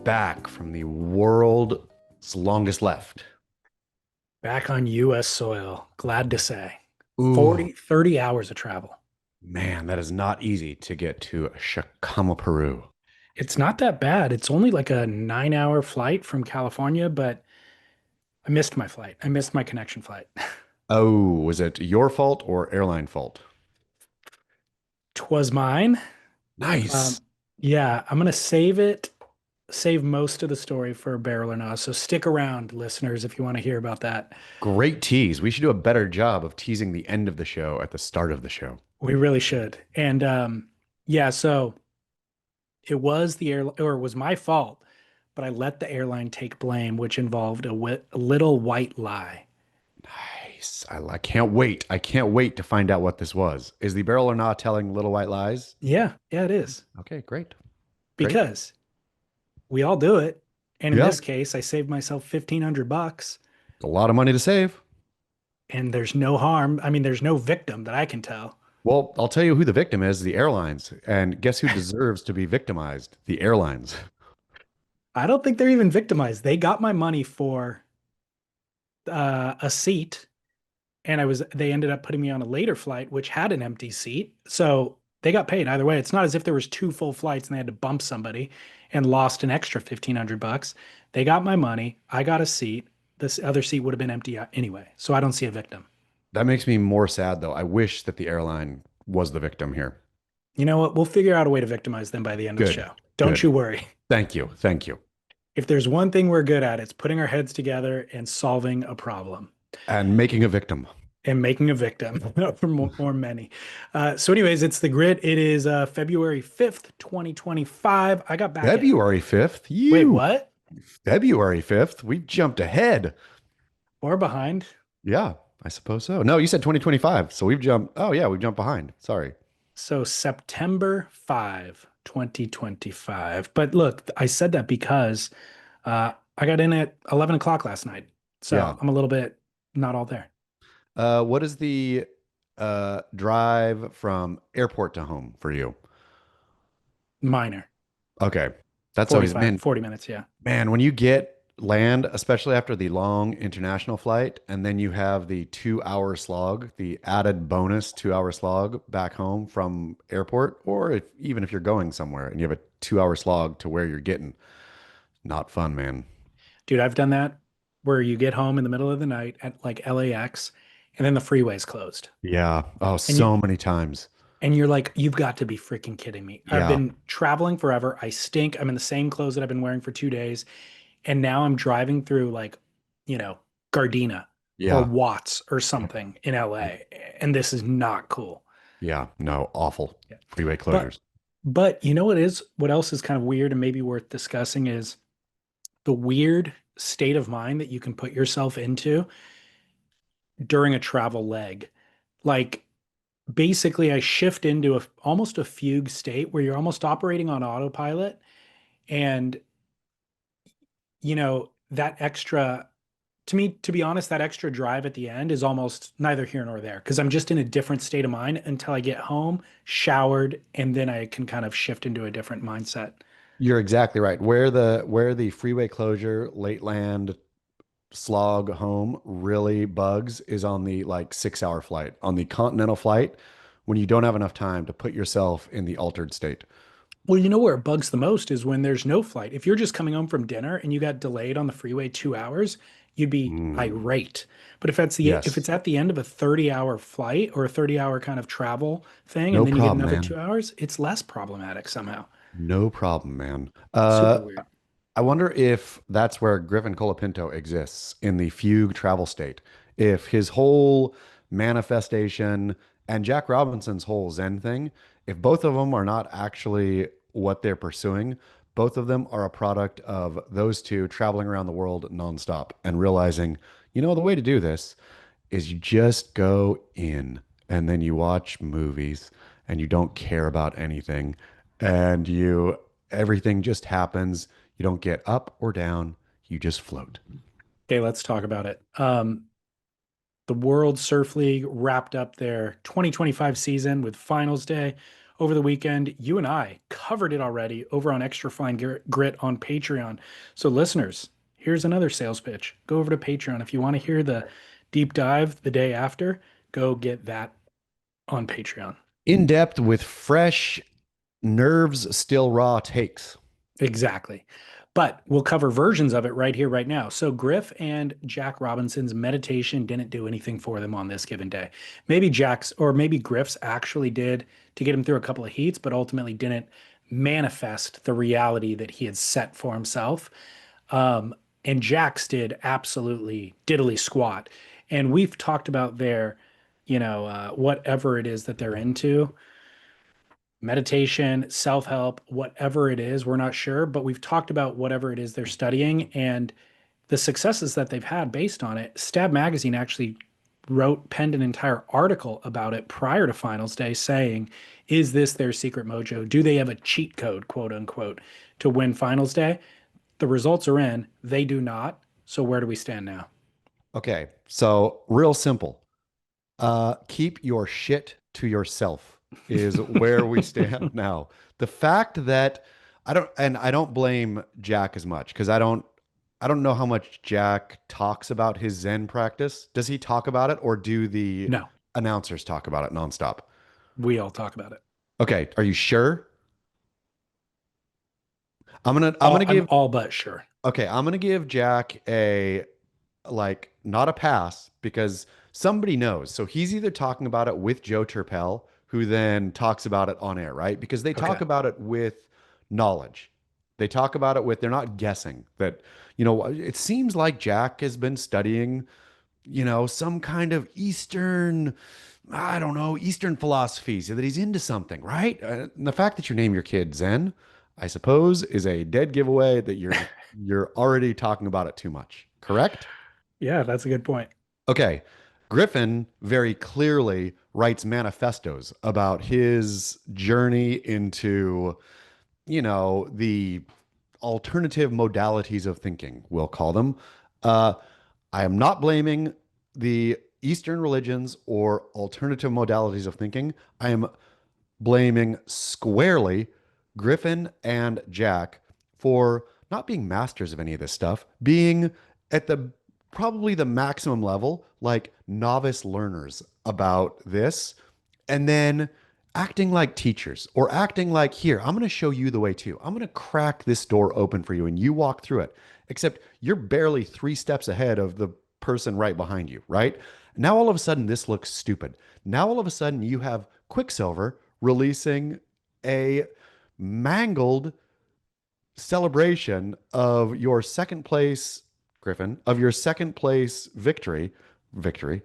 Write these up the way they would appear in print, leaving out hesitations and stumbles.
back from the world's longest left. Back on U.S. soil. Glad to say. Ooh, 30 hours of travel. man, that is not easy to get to Chacama, Peru. It's not that bad. It's only like a 9-hour flight from California, but I missed my flight. I missed my connection flight. Oh, was it your fault or airline fault? Twas mine. Nice. Um, yeah, I'm gonna save most of the story for Barrel or Not. So stick around, listeners, if you want to hear about that. Great tease. We should do a better job of teasing the end of the show at the start of the show. We really should. And yeah, so it was the air or it was my fault, but I let the airline take blame, which involved a little white lie. Nice. I can't wait. I can't wait to find out what this was. Is the barrel or not telling little white lies? Yeah, yeah, it is. Okay, great. Great. Because we all do it. And in Yeah, this case, I saved myself 1,500 bucks a lot of money to save. and there's no harm. I mean, there's no victim that I can tell. Well, I'll tell you who the victim is, the airlines. And guess who deserves to be victimized? The airlines. I don't think they're even victimized. They got my money for a seat and they ended up putting me on a later flight, which had an empty seat. So they got paid either way. It's not as if there was two full flights and they had to bump somebody and lost an extra 1,500 bucks. They got my money. I got a seat. This other seat would have been empty anyway. So I don't see a victim. That makes me more sad, though. I wish that the airline was the victim here. You know what? We'll figure out a way to victimize them by the end of the Good. show. Don't Good. you worry. Thank you. Thank you. If there's one thing we're good at, it's putting our heads together and solving a problem And making a victim. and making a victim for more many. So, anyways, it's the grit. It is February 5th, 2025. I got back at, February 5th. wait, You. what? February 5th. We jumped ahead. Or behind. Yeah, I suppose so. No, you said 2025. So we've jumped. Oh, yeah, we've jumped behind. Sorry. So, September 5, 2025. But look, I said that because I got in at 11 o'clock last night. Yeah. So, I'm a little bit not all there. What is the drive from airport to home for you? Minor. Okay. That's always 45, been 40 minutes. Yeah. Man, when you get land, especially after the long international flight, and then you have the 2 hour slog, the added bonus 2 hour slog back home from airport, or even if you're going somewhere and you have a 2 hour slog to where you're getting, not fun, man. Dude, I've done that where you get home in the middle of the night at like LAX and then the freeway's closed. Yeah. Oh, And you so many times. and you're like, you've got to be freaking kidding me. I've Yeah. been traveling forever. I stink. I'm in the same clothes that I've been wearing for 2 days. And now I'm driving through like, you know, Gardena or Yeah. Watts or something in LA. And this is not cool. Yeah. No, awful. Yeah. Freeway But closures. but you know what else is kind of weird and maybe worth discussing is the weird state of mind that you can put yourself into during a travel leg. Like basically I shift into almost a fugue state where you're almost operating on autopilot and that extra to me, to be honest, that extra drive at the end is almost neither here nor there because I'm just in a different state of mind until I get home, showered, and then I can kind of shift into a different mindset. You're exactly right. Where the freeway closure, late land, slog home really bugs is on the like 6 hour flight, on the continental flight, when you don't have enough time to put yourself in the altered state. Well, you know where it bugs the most is when there's no flight. If you're just coming home from dinner and you got delayed on the freeway 2 hours, you'd be Mm, irate. But if yes. it's at the end of a 30-hour flight or a 30-hour kind of travel thing, and No then you get problem, another man. 2 hours, it's less problematic somehow. No problem, man. Super weird. I wonder if that's where Griffin Colapinto exists in the fugue travel state. If his whole manifestation and Jack Robinson's whole Zen thing, if both of them are not actually what they're pursuing, both of them are a product of those two traveling around the world nonstop and realizing, the way to do this is you just go in and then you watch movies and you don't care about anything and everything just happens. You don't get up or down, you just float. Okay, let's talk about it. The World Surf League wrapped up their 2025 season with finals day over the weekend. You and I covered it already over on Extra Fine Grit on Patreon. So, listeners, here's another sales pitch. Go over to Patreon. If you want to hear the deep dive the day after, go get that on Patreon. In depth with fresh, nerves still raw takes. Exactly. But we'll cover versions of it right here, right now. So Griff and Jack Robinson's meditation didn't do anything for them on this given day. Maybe Jack's or maybe Griff's actually did to get him through a couple of heats, but ultimately didn't manifest the reality that he had set for himself. And Jack's did absolutely diddly squat. And we've talked about their, whatever it is that they're into, meditation, self help, whatever it is, we're not sure, but we've talked about whatever it is they're studying and the successes that they've had based on it. Stab Magazine actually penned an entire article about it prior to finals day saying, is this their secret mojo? Do they have a cheat code, quote unquote, to win finals day? The results are in, they do not. So where do we stand now? Okay, so real simple. Keep your shit to yourself is where we stand now. The fact that I don't blame Jack as much because I don't know how much Jack talks about his Zen practice. Does he talk about it or do the No, announcers talk about it nonstop? we all talk about it. Okay, are you sure? I'm All, gonna I'm give all but sure. okay, I'm gonna give Jack a like not a pass because somebody knows. So he's either talking about it with Joe Turpel, who then talks about it on air, right? Because they talk Okay. about it with knowledge. They talk about it with, they're not guessing that, it seems like Jack has been studying, some kind of Eastern, I don't know, Eastern philosophy, so that he's into something, right? And the fact that you name your kid Zen, I suppose, is a dead giveaway that you're already talking about it too much, correct? Yeah, that's a good point. Okay. Griffin very clearly writes manifestos about his journey into, the alternative modalities of thinking, we'll call them. Uh, I am not blaming the Eastern religions or alternative modalities of thinking. I am blaming squarely Griffin and Jack for not being masters of any of this stuff, being at the probably the maximum level, like novice learners about this, and then acting like teachers or acting like, here, I'm going to show you the way too. I'm going to crack this door open for you and you walk through it. Except you're barely 3 steps ahead of the person right behind you, right? Now all of a sudden this looks stupid. Now all of a sudden you have Quicksilver releasing a mangled celebration of your second place, Griffin, of your second place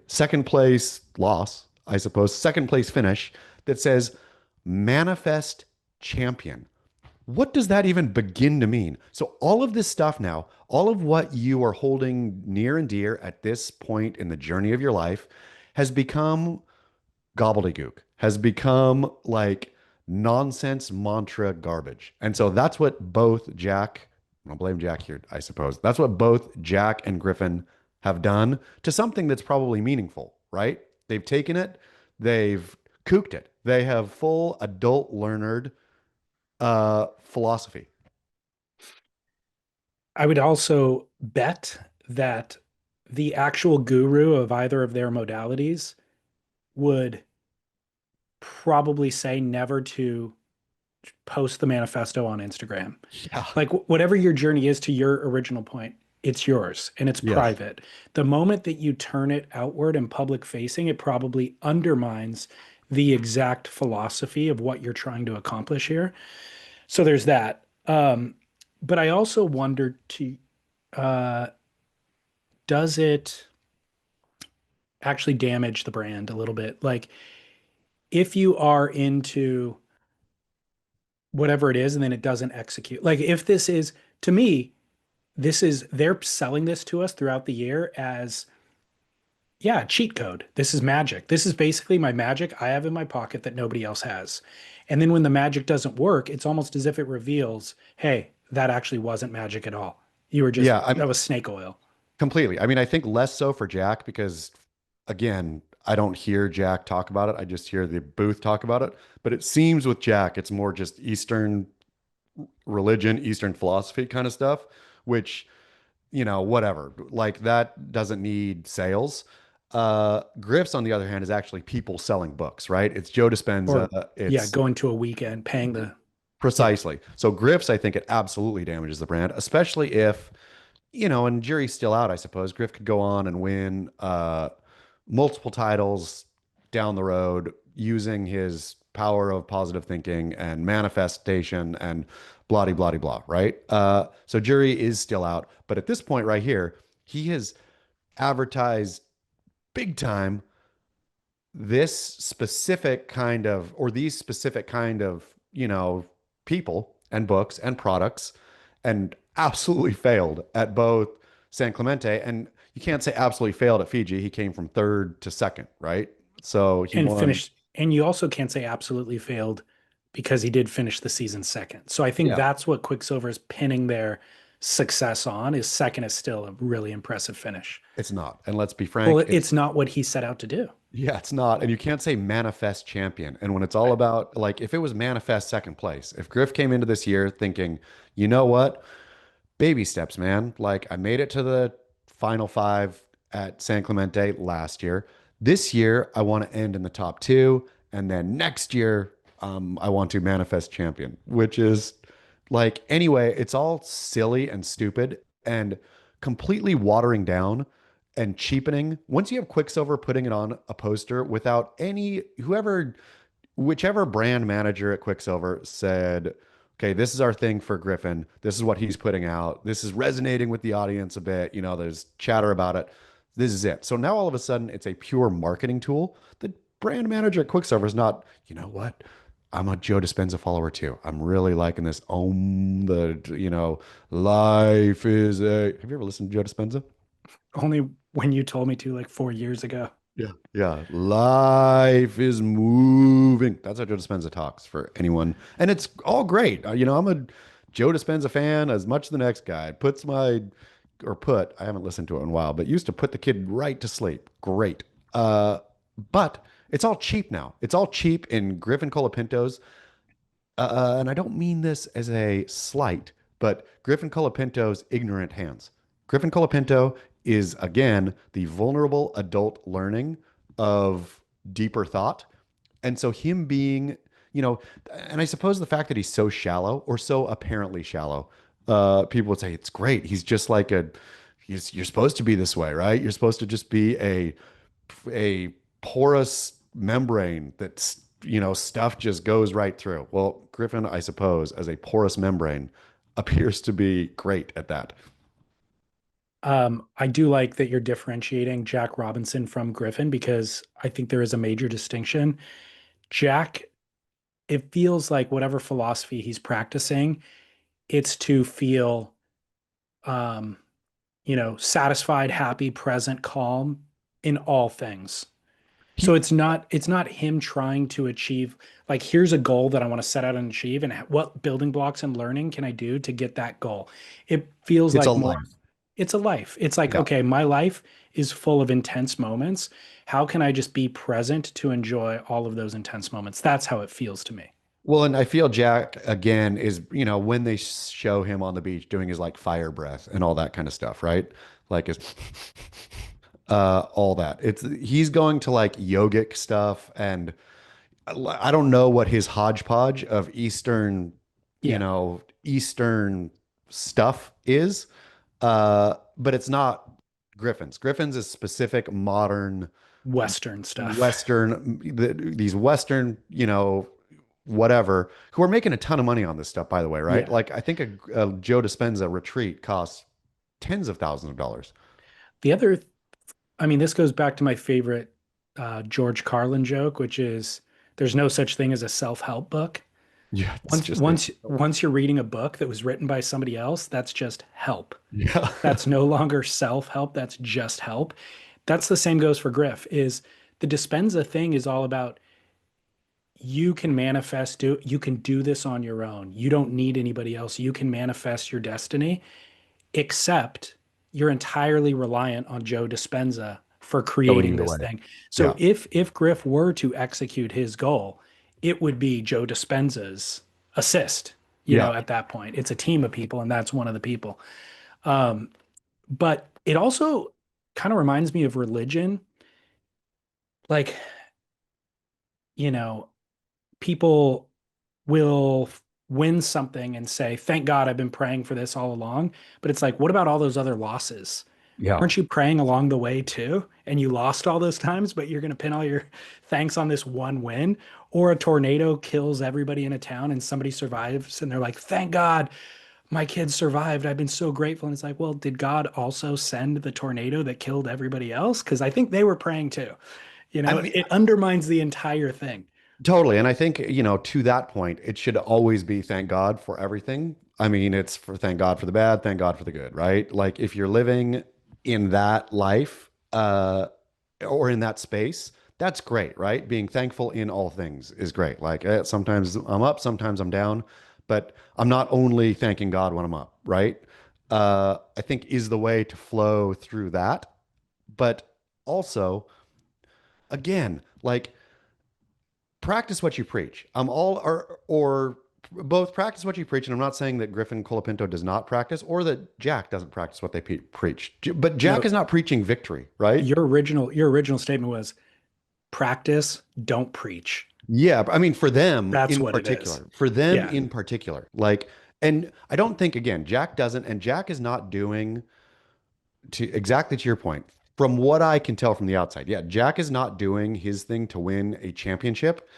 second place loss, I suppose, second place finish that says manifest champion. What does that even begin to mean? So, all of this stuff now, all of what you are holding near and dear at this point in the journey of your life has become gobbledygook, has become like nonsense mantra garbage. And so that's what both Jack, I'll blame Jack here, I suppose. That's what both Jack and Griffin have done to something that's probably meaningful, right? They've taken it, they've kooked it. They have full adult learned philosophy. I would also bet that the actual guru of either of their modalities would probably say never to post the manifesto on Instagram. Yeah. Like whatever your journey is to your original point, it's yours and it's Yes. private. The moment that you turn it outward and public facing, it probably undermines the exact philosophy of what you're trying to accomplish here. So there's that. But I also wondered to uh, does it actually damage the brand a little bit? Like if you are into whatever it is and then it doesn't execute. Like if this is to me, this is they're selling this to us throughout the year as yeah, cheat code. This is magic. This is basically my magic I have in my pocket that nobody else has. And then when the magic doesn't work, it's almost as if it reveals, hey, that actually wasn't magic at all. You were just Yeah, that was snake oil. completely. I mean, I think less so for Jack because, again, I don't hear Jack talk about it. I just hear the booth talk about it. But it seems with Jack, it's more just Eastern religion, Eastern philosophy kind of stuff, which, whatever. Like that doesn't need sales. Griff's, on the other hand, is actually people selling books, right? It's Joe Dispenza. Or yeah, It's going to a weekend, paying the yeah. precisely. So Griff's, I think it absolutely damages the brand, especially if, and jury's still out, I suppose. Griff could go on and win multiple titles down the road using his power of positive thinking and manifestation and blah blah blah blah, right? So jury is still out, but at this point right here, he has advertised big time this specific kind of, or these specific kind of, people and books and products, and absolutely failed at both San Clemente. And you can't say absolutely failed at Fiji. He came from third to second, right? So he And won. finished. And you also can't say absolutely failed because he did finish the season second. So I think Yeah, that's what Quicksilver is pinning their success on. Is second is still a really impressive finish. it's not. And let's be Well, frank, it's not what he set out to do. yeah, it's not. And you can't say manifest champion. And when it's all about, like, if it was manifest second place, if Griff came into this year thinking, you know what? Baby steps, man. Like I made it to the final five at San Clemente last year. This year, I want to end in the top two. And then next year, I want to manifest champion, which is like, anyway, it's all silly and stupid and completely watering down and cheapening. Once you have Quicksilver putting it on a poster without any, whichever brand manager at Quicksilver said, okay, this is our thing for Griffin. This is what he's putting out. This is resonating with the audience a bit. There's chatter about it. This is it. So now all of a sudden it's a pure marketing tool. The brand manager at Quicksilver is not, you know what? I'm a Joe Dispenza follower too. I'm really liking this. Life is a. Have you ever listened to Joe Dispenza? Only when you told me to like 4 years ago. Yeah. Yeah. Life is moving. That's how Joe Dispenza talks for anyone. And it's all great. I'm a Joe Dispenza fan as much as the next guy. I haven't listened to it in a while, but used to put the kid right to sleep. Great. But it's all cheap now. It's all cheap in Griffin Colapinto's. And I don't mean this as a slight, but Griffin Colapinto's ignorant hands. Griffin Colapinto is, again, the vulnerable adult learning of deeper thought. And so, him being, and I suppose the fact that he's so shallow or so apparently shallow, people would say it's great. He's just like you're supposed to be this way, right? You're supposed to just be a porous membrane that stuff just goes right through. Well, Griffin, I suppose, as a porous membrane, appears to be great at that. I do like that you're differentiating Jack Robinson from Griffin because I think there is a major distinction. Jack, it feels like whatever philosophy he's practicing, it's to feel um, satisfied, happy, present, calm in all things. So He, it's not him trying to achieve like here's a goal that I want to set out and achieve and what building blocks and learning can I do to get that goal. It feels it's a like more life. it's a life. It's like Yeah. okay, my life is full of intense moments. How can I just be present to enjoy all of those intense moments? That's how it feels to me. Well, and I feel Jack again is, when they show him on the beach doing his like fire breath and all that kind of stuff, right? Like his all that. He's going to like yogic stuff, and I don't know what his hodgepodge of Yeah, Eastern stuff is. But it's not Griffin's. Griffin's is specific modern Western stuff. these Western, whatever, who are making a ton of money on this stuff, by the way, right? Yeah. Like I think a Joe Dispenza retreat costs tens of thousands of dollars. The other, I mean, this goes back to my favorite George Carlin joke, which is there's no such thing as a self-help book. Yeah, it's Once just once once you're reading a book that was written by somebody else, that's just help. yeah. That's no longer self-help, that's just help. That's the same goes for Griff is the Dispenza thing is all about you can do this on your own. You don't need anybody else. You can manifest your destiny, except you're entirely reliant on Joe Dispenza for Going creating either this way. thing. So Yeah. if Griff were to execute his goal, it would be Joe Dispenza's assist, Yeah. at that point. It's a team of people, and that's one of the people. But it also kind of reminds me of religion. Like, you know, people will win something and say, "Thank God I've been praying for this all along." But it's like, what about all those other losses? Yeah. Weren't you praying along the way too? And you lost all those times, but you're going to pin all your thanks on this one win? Or a tornado kills everybody in a town and somebody survives and they're like, "Thank God my kids survived. I've been so grateful." And it's like, well, did God also send the tornado that killed everybody else? Because I think they were praying too. I mean, It undermines the entire thing. totally. And I think, to that point, it should always be thank God for everything. I mean, it's for thank God for the bad, thank God for the good, right? Like if you're living in that life, or in that space, that's great, right? Being thankful in all things is great. Like sometimes I'm up, sometimes I'm down, but I'm not only thanking God when I'm up, right? I think is the way to flow through that. But also, again, like practice what you preach. I'm all or both practice what you preach, and I'm not saying that Griffin Colapinto does not practice or that Jack doesn't practice what they preach. But Jack No, is not preaching victory, right? your original statement was practice, don't preach. Yeah, I mean That's what it is. for them Yeah. in particular, like, and I don't think again, Jack doesn't, and Jack is not doing to exactly to your point. From what I can tell from the outside, yeah, Jack is not doing his thing to win a championship.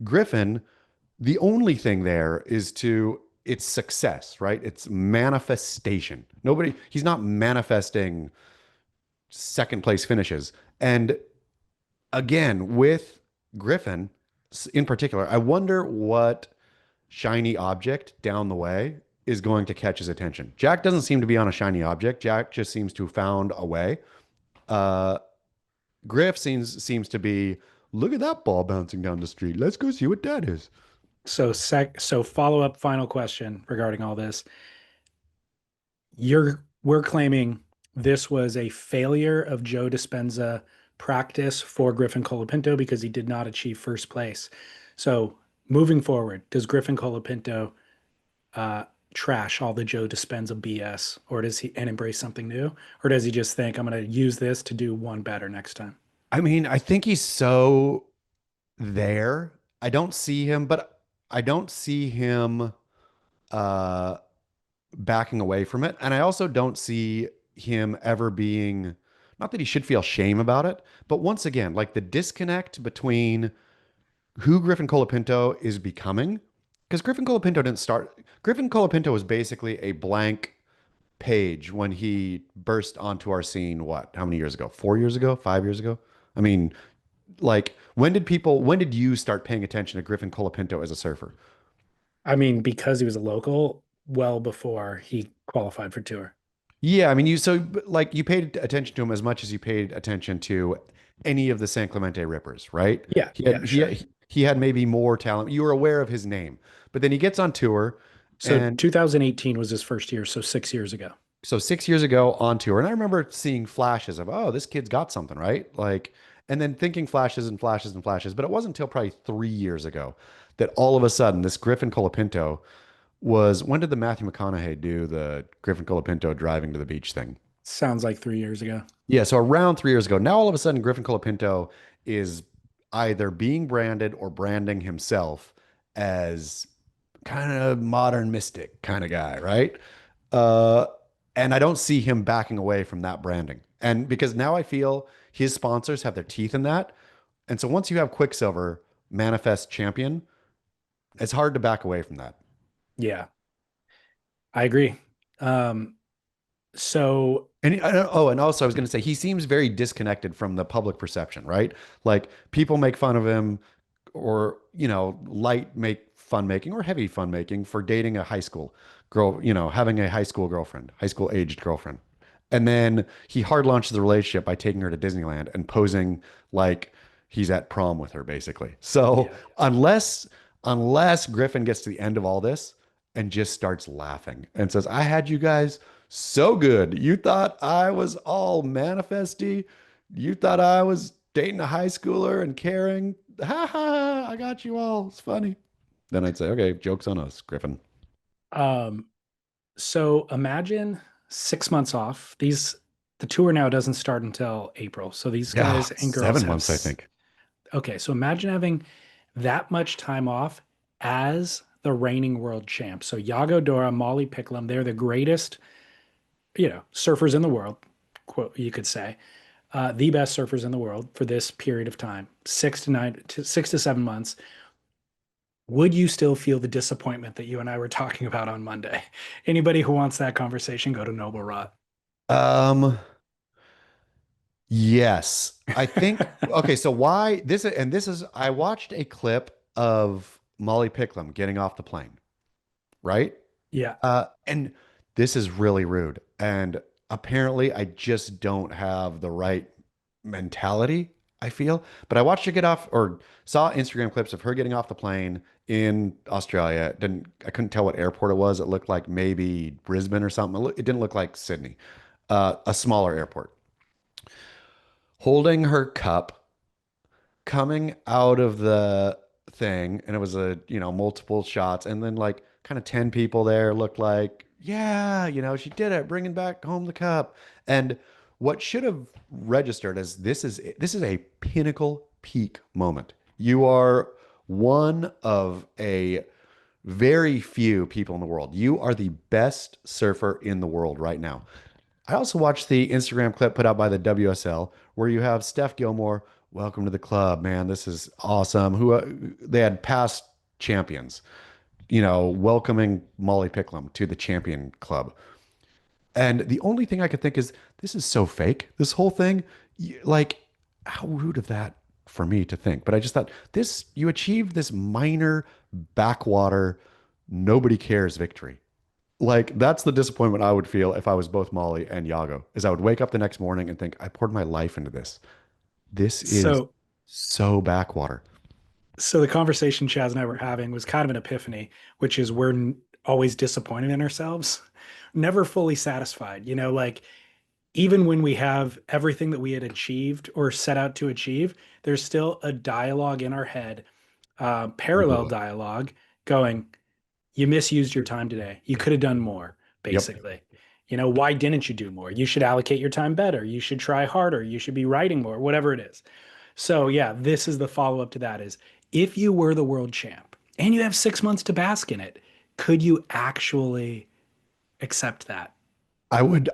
Griffin, the only thing there is to it's success, right? It's manifestation. He's not manifesting second place finishes. And again, with Griffin in particular, I wonder what shiny object down the way is going to catch his attention. Jack doesn't seem to be on a shiny object. Jack just seems to have found a way. Uh, Griff seems to be, look at that ball bouncing down the street. Let's go see what that is. So follow-up final question regarding all this. We're claiming this was a failure of Joe Dispenza practice for Griffin Colapinto because he did not achieve first place. So moving forward, does Griffin Colapinto uh, trash all the Joe Dispenza BS, or does he and embrace something new, or does he just think I'm going to use this to do one better next time? I mean, I think he's so there. I don't see him, but I don't see him uh backing away from it. And I also don't see him ever being, not that he should feel shame about it, but once again, like the disconnect between who Griffin Colapinto is becoming, because Griffin Colapinto was basically a blank page when he burst onto our scene, what, how many years ago? 4 years ago? 5 years ago? I mean, like, when did you start paying attention to Griffin Colapinto as a surfer? I mean, because he was a local, well before he qualified for tour. Yeah, I mean, like you paid attention to him as much as you paid attention to any of the San Clemente Rippers, right? Yeah, He yeah, had he sure. he had maybe more talent. You were aware of his name, but then he gets on tour, So and 2018 was his first year, so 6 years ago. so 6 years ago on tour, and I remember seeing flashes of, oh, this kid's got something, right? Like, and then thinking flashes and flashes and flashes, but it wasn't until probably 3 years ago that all of a sudden this Griffin Colapinto was. When did the Matthew McConaughey do the Griffin Colapinto driving to the beach thing? Sounds like 3 years ago. Yeah, so around 3 years ago, now all of a sudden Griffin Colapinto is either being branded or branding himself as kind of modern mystic kind of guy, right? Uh, and I don't see him backing away from that branding. And because now I feel his sponsors have their teeth in that. And so once you have Quicksilver manifest champion, it's hard to back away from that. Yeah, I agree. Um, so And oh, and also I was going to say he seems very disconnected from the public perception, right? Like people make fun of him or, light make fun making or heavy fun making for dating a high school girl, having a high school girlfriend, high school aged girlfriend. And then he hard launches the relationship by taking her to Disneyland and posing like he's at prom with her, basically. So yeah, unless Griffin gets to the end of all this and just starts laughing and says, I had you guys so good. You thought I was all manifesty. You thought I was dating a high schooler and caring? Ha ha, I got you all. It's funny. Then I'd say, okay, joke's on us, Griffin. Um, so imagine 6 months off. The tour now doesn't start until April. So these Yeah, guys and girls 7 months, I think. okay, so imagine having that much time off as the reigning world champ. So Yago Dora, Molly Picklum, they're the greatest, surfers in the world, quote, you could say, the best surfers in the world for this period of time, 6 to 7 months. Would you still feel the disappointment that you and I were talking about on Monday? Anybody who wants that conversation, go to Noble Rot. Um, yes. I think okay, so why this and this is I watched a clip of Molly Picklum getting off the plane, right? Yeah. And this is really rude. And apparently, I just don't have the right mentality, I feel. But I watched her get off or saw Instagram clips of her getting off the plane in Australia. I couldn't tell what airport it was. It looked like maybe Brisbane or something. It didn't look like Sydney, a smaller airport. Holding her cup coming out of the thing, and it was multiple shots, and then like kind of 10 people there looked like, yeah, she did it, bringing back home the cup. And what should have registered as this is a pinnacle peak moment. You are one of a very few people in the world. You are the best surfer in the world right now. I also watched the Instagram clip put out by the WSL where you have Steph Gilmore. Welcome to the club, man. This is awesome. Who they had past champions, welcoming Molly Picklum to the champion club. And the only thing I could think is this is so fake. This whole thing, like, how rude of that for me to think. But I just thought you achieved this minor backwater, nobody cares victory. Like that's the disappointment I would feel if I was both Molly and Yago, is I would wake up the next morning and think, I poured my life into this. This is So so backwater. So the conversation Chaz and I were having was kind of an epiphany, which is always disappointed in ourselves, never fully satisfied. Like even when we have everything that we had achieved or set out to achieve, there's still a dialogue in our head, parallel Ugh. dialogue going, you misused your time today. You could have done more, Yep. basically. Why didn't you do more? You should allocate your time better. You should try harder. You should be writing more, whatever it is. So yeah, this is the follow-up to that is if you were the world champ and you have 6 months to bask in it, could you actually accept that? I would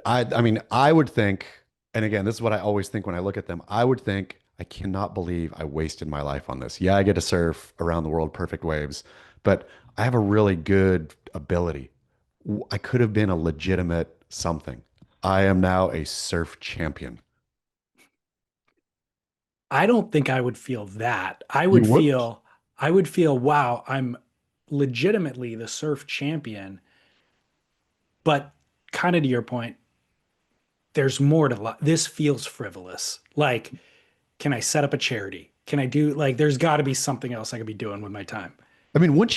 think, and again, this is what I always think when I look at them. I would think, I cannot believe I wasted my life on this. Yeah, I get to surf around the world, perfect waves, but I have a really good ability. I could have been a legitimate something. I am now a surf champion. I don't think I would feel that. You wouldn't? I would feel, wow, I'm legitimately the surf champion, but kind of to your point, there's more to life. This feels frivolous. Like, can I set up a charity? Can I do like there's got to be something else I could be doing with my time. I mean, wouldn't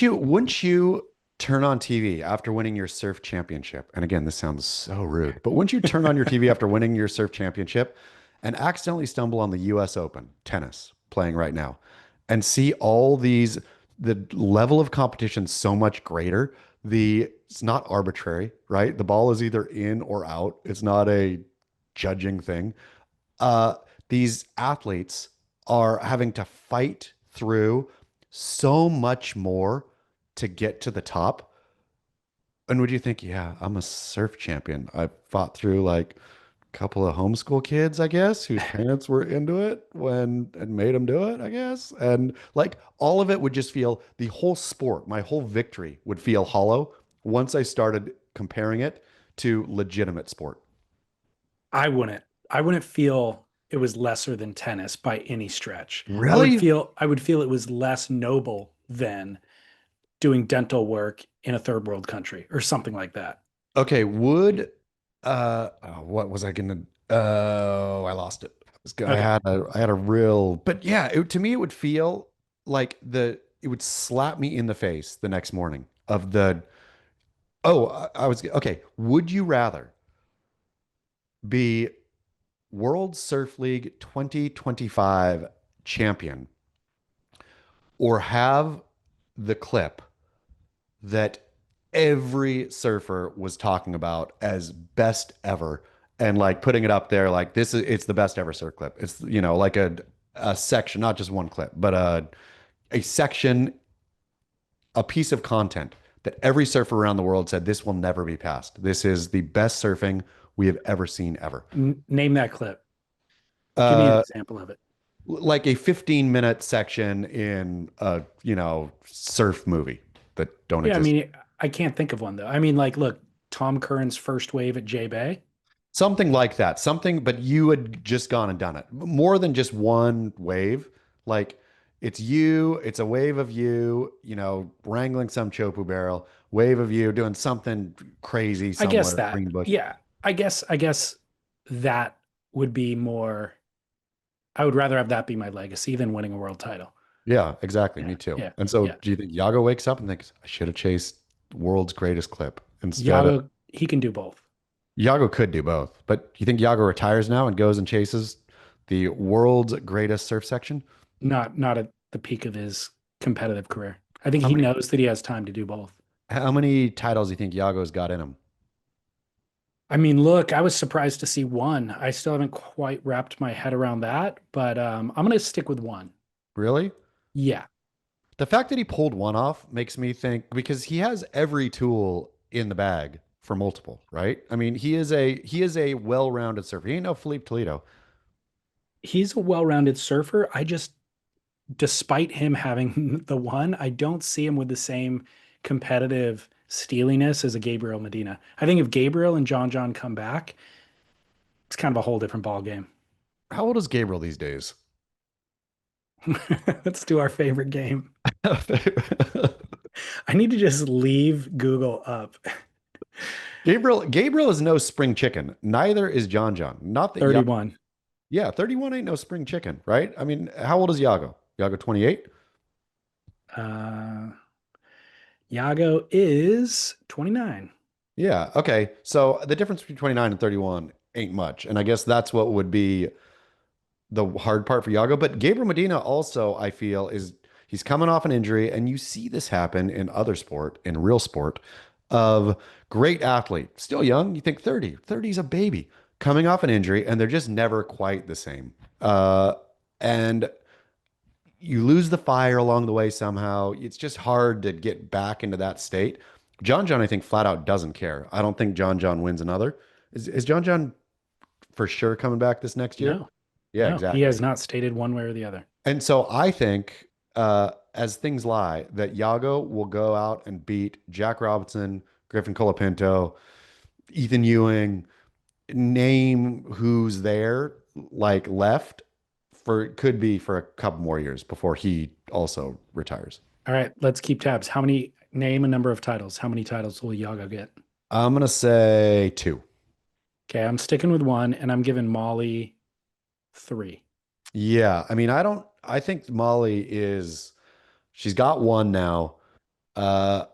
you turn on TV after winning your surf championship? And again, this sounds so rude, but wouldn't you turn on your TV after winning your surf championship and accidentally stumble on the US Open tennis playing right now and see all these the level of competition so much greater. It's not arbitrary, right? The ball is either in or out. It's not a judging thing. uh, these athletes are having to fight through so much more to get to the top. And would you think, yeah, I'm a surf champion. I fought through like a couple of homeschool kids, I guess, whose parents were into it when and made them do it, I guess. And like all of it would just feel the whole sport, my whole victory would feel hollow once I started comparing it to legitimate sport. I wouldn't. I wouldn't feel it was lesser than tennis by any stretch. Really? I would feel it was less noble than doing dental work in a third world country or something like that. Okay, what was I gonna I lost it. Okay. I had a real but yeah, to me it would feel like it would slap me in the face the next morning of the I was okay. Would you rather be World Surf League 2025 champion or have the clip that every surfer was talking about as best ever and like putting it up there like this is it's the best ever surf clip. It's like a section, not just one clip, but a section, a piece of content that every surfer around the world said this will never be passed. This is the best surfing we have ever seen ever. Name that clip. Give me an Uh example of it. like a 15-minute section in a, surf movie that don't Yeah, I exist. mean, I can't think of one though. I mean, like, look, Tom Curren's first wave at J Bay. Something like that. Something, but you had just gone and done it. More than just one wave. Like it's you, it's a wave of you, wrangling some chopu barrel, wave of you doing something crazy I guess somewhere, that. green bush. Yeah, I guess that would be more. I would rather have that be my legacy than winning a world title. Yeah, exactly. Yeah, Me too. yeah, And so yeah. do you think Yago wakes up and thinks, I should have chased world's greatest clip instead of Yago, he can do both. Yago could do both, but you think Yago retires now and goes and chases the world's greatest surf section? Not at the peak of his competitive career. I think How he many knows that he has time to do both. how many titles do you think Yago's got in him? I mean, look, I was surprised to see one. I still haven't quite wrapped my head around that, but I'm going to stick with one. Really? Yeah, The fact that he pulled one off makes me think because he has every tool in the bag for multiple, right? I mean, he is a well-rounded surfer. He ain't no Felipe Toledo. he's a well-rounded surfer. I just, despite him having the one, I don't see him with the same competitive steeliness as a Gabriel Medina. I think if Gabriel and John come back, it's kind of a whole different ball game. How old is Gabriel these days? Let's do our favorite game. I need to just leave Google up. Gabriel is no spring chicken. Neither is John. Not that Yago. 31. Yeah, 31 ain't no spring chicken, right? I mean, how old is Yago? Yago 28? Uh, Yago is 29. Yeah. Okay. So the difference between 29 and 31 ain't much. And I guess that's what would be the hard part for Yago. But Gabriel Medina also, I feel, is he's coming off an injury, and you see this happen in other sport, in real sport, of great athlete, still young. You think 30, 30 is a baby coming off an injury, and they're just never quite the same. And you lose the fire along the way somehow. It's just hard to get back into that state. John, I think, flat out doesn't care. I don't think John wins another. Is John for sure coming back this next year? No, Yeah, no, he exactly. has not stated one way or the other. And so I think, as things lie, that Yago will go out and beat Jack Robinson, Griffin Colapinto, Ethan Ewing, name who's there, like left for could be for a couple more years before he also retires. All right, let's keep tabs. Name a number of titles. How many titles will Yago get? I'm gonna say two. Okay, I'm sticking with one and I'm giving Molly three. Yeah, I mean, I think Molly is she's got one now. Uh,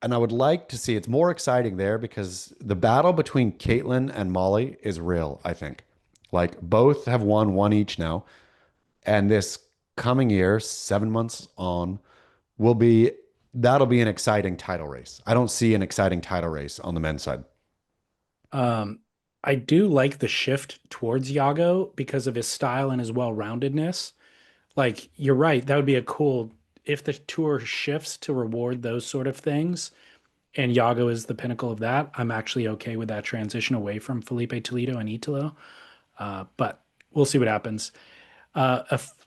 and I would like to see it's more exciting there because the battle between Caitlin and Molly is real, I think. Like both have won one each now. And this coming year, 7 months on, will be that'll be an exciting title race. I don't see an exciting title race on the men's side. Um, I do like the shift towards Yago because of his style and his well-roundedness. Like, you're right, that would be a cool if the tour shifts to reward those sort of things, and Yago is the pinnacle of that. I'm actually okay with that transition away from Felipe Toledo and Italo. But we'll see what happens.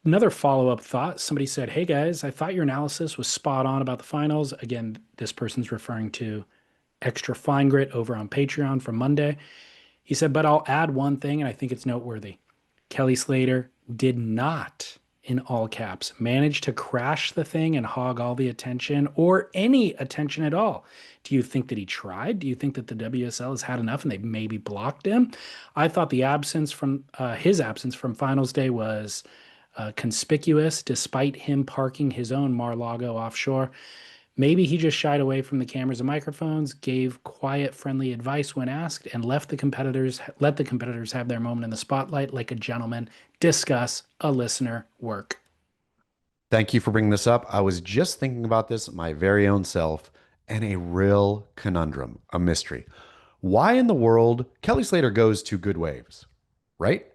Another follow-up thought. Somebody said, "Hey guys, I thought your analysis was spot on about the finals." Again, this person's referring to Extra Fine Grit over on Patreon from Monday. He said, "But I'll add one thing, and I think it's noteworthy. Kelly Slater did not, in all caps, manage to crash the thing and hog all the attention or any attention at all. Do you think that he tried? Do you think that the WSL has had enough and they maybe blocked him? I thought the absence from his absence from finals day was conspicuous, despite him parking his own Mar-Lago offshore. Maybe he just shied away from the cameras and microphones, gave quiet, friendly advice when asked, and let the competitors have their moment in the spotlight like a gentleman. Discuss a listener work. Thank you for bringing this up. I was just thinking about this my very own self and a real conundrum, a mystery. Why in the world Kelly Slater goes to Good Waves, right?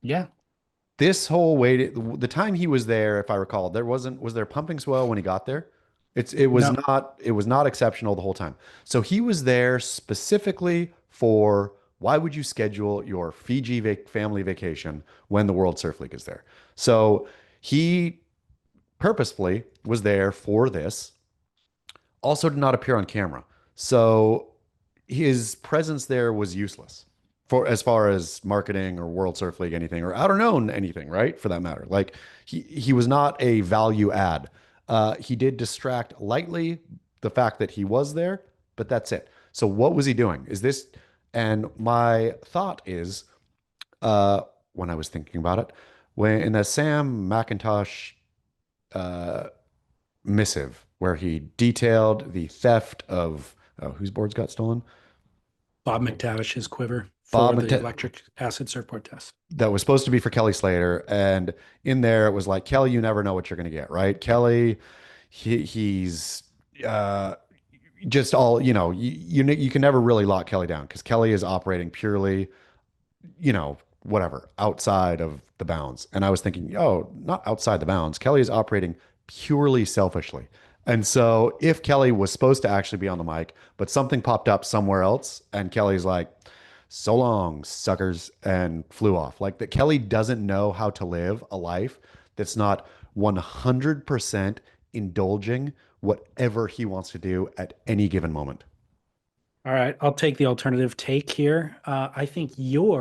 Yeah. This whole wait, the time he was there, if I recall, was there pumping swell when he got there? No. It was not exceptional the whole time. So he was there specifically for why would you schedule your family vacation when the World Surf League is there? So he purposefully was there for this, also did not appear on camera. So his presence there was useless for as far as marketing or World Surf League anything or I don't know anything, right? For that matter. Like he was not a value add. He did distract lightly the fact that he was there, but that's it. So what was he doing? Is this and my thought is uh when I was thinking about it, when in the Sam McIntosh uh missive where he detailed the theft of whose boards got stolen? Bob McTavish's quiver Bob for the McT electric acid surfboard test. that was supposed to be for Kelly Slater, and in there it was like Kelly, you never know what you're going to get, right? Kelly, he's uh, just all you can never really lock Kelly down because Kelly is operating purely whatever, outside of the bounds. And I was thinking, oh, not outside the bounds. Kelly is operating purely selfishly. And so if Kelly was supposed to actually be on the mic, but something popped up somewhere else, and Kelly's like, so long, suckers, and flew off. Like that Kelly doesn't know how to live a life that's not 100% indulging whatever he wants to do at any given moment. All right, I'll take the alternative take here. I think you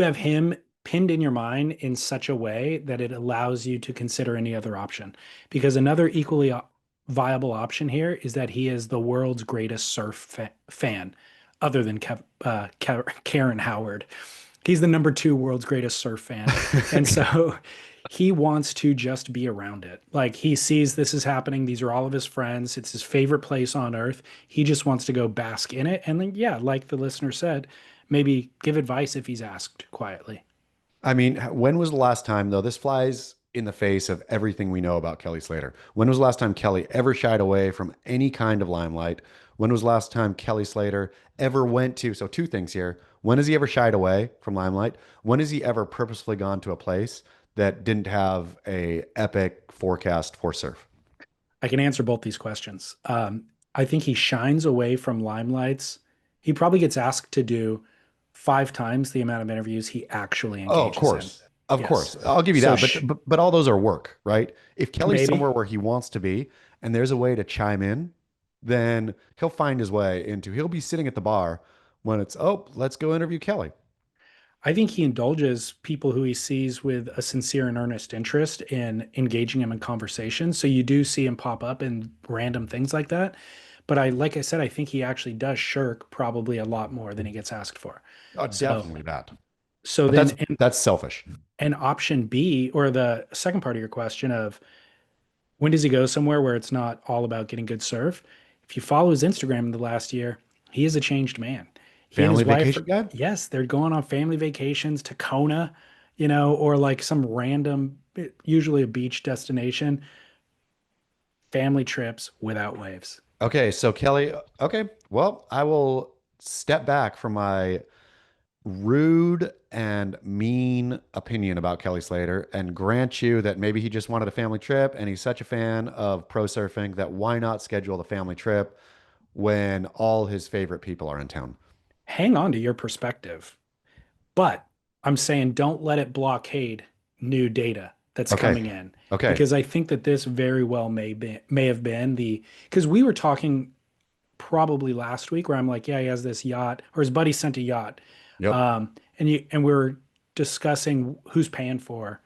have him pinned in your mind in such a way that it allows you to consider any other option. Because another equally viable option here is that he is the world's greatest fan, other than Karen Howard. He's the number two world's greatest surf fan. And Okay. so he wants to just be around it. Like he sees this is happening. These are all of his friends. It's his favorite place on earth. He just wants to go bask in it. And then, yeah, like the listener said, maybe give advice if he's asked quietly. I mean, when was the last time, though? This flies in the face of everything we know about Kelly Slater. When was the last time Kelly ever shied away from any kind of limelight? When was the last time Kelly Slater ever went to? So, two things here. When has he ever shied away from limelight? When has he ever purposefully gone to a place that didn't have a epic forecast for surf? I can answer both these questions. I think he shines away from limelights. He probably gets asked to do 5 times the amount of interviews he actually Oh, of engages in. course. Of Yes. course. I'll give you So that. But all those are work, right? If Kelly's maybe somewhere where he wants to be and there's a way to chime in, then he'll find his way into he'll be sitting at the bar when it's, oh, let's go interview Kelly. I think he indulges people who he sees with a sincere and earnest interest in engaging him in conversation. So you do see him pop up in random things like that. But like I said, I think he actually does shirk probably a lot more than he gets asked for. Oh, So, definitely that. so But then that's selfish. and option B, or the second part of your question of when does he go somewhere where it's not all about getting good surf? If you follow his Instagram in the last year, he is a changed man. He and his Family wife, vacation guy? yes, they're going on family vacations to Kona, or like some random, usually a beach destination, family trips without waves. Okay, so Kelly, okay. Well, I will step back from my rude and mean opinion about Kelly Slater and grant you that maybe he just wanted a family trip and he's such a fan of pro surfing that why not schedule the family trip when all his favorite people are in town? Hang on to your perspective, but I'm saying don't let it blockade new data that's Okay. coming in Okay. because I think that this very well may have been because we were talking probably last week where I'm like, yeah, he has this yacht, or his buddy sent a yacht, Yep. and we are discussing who's paying for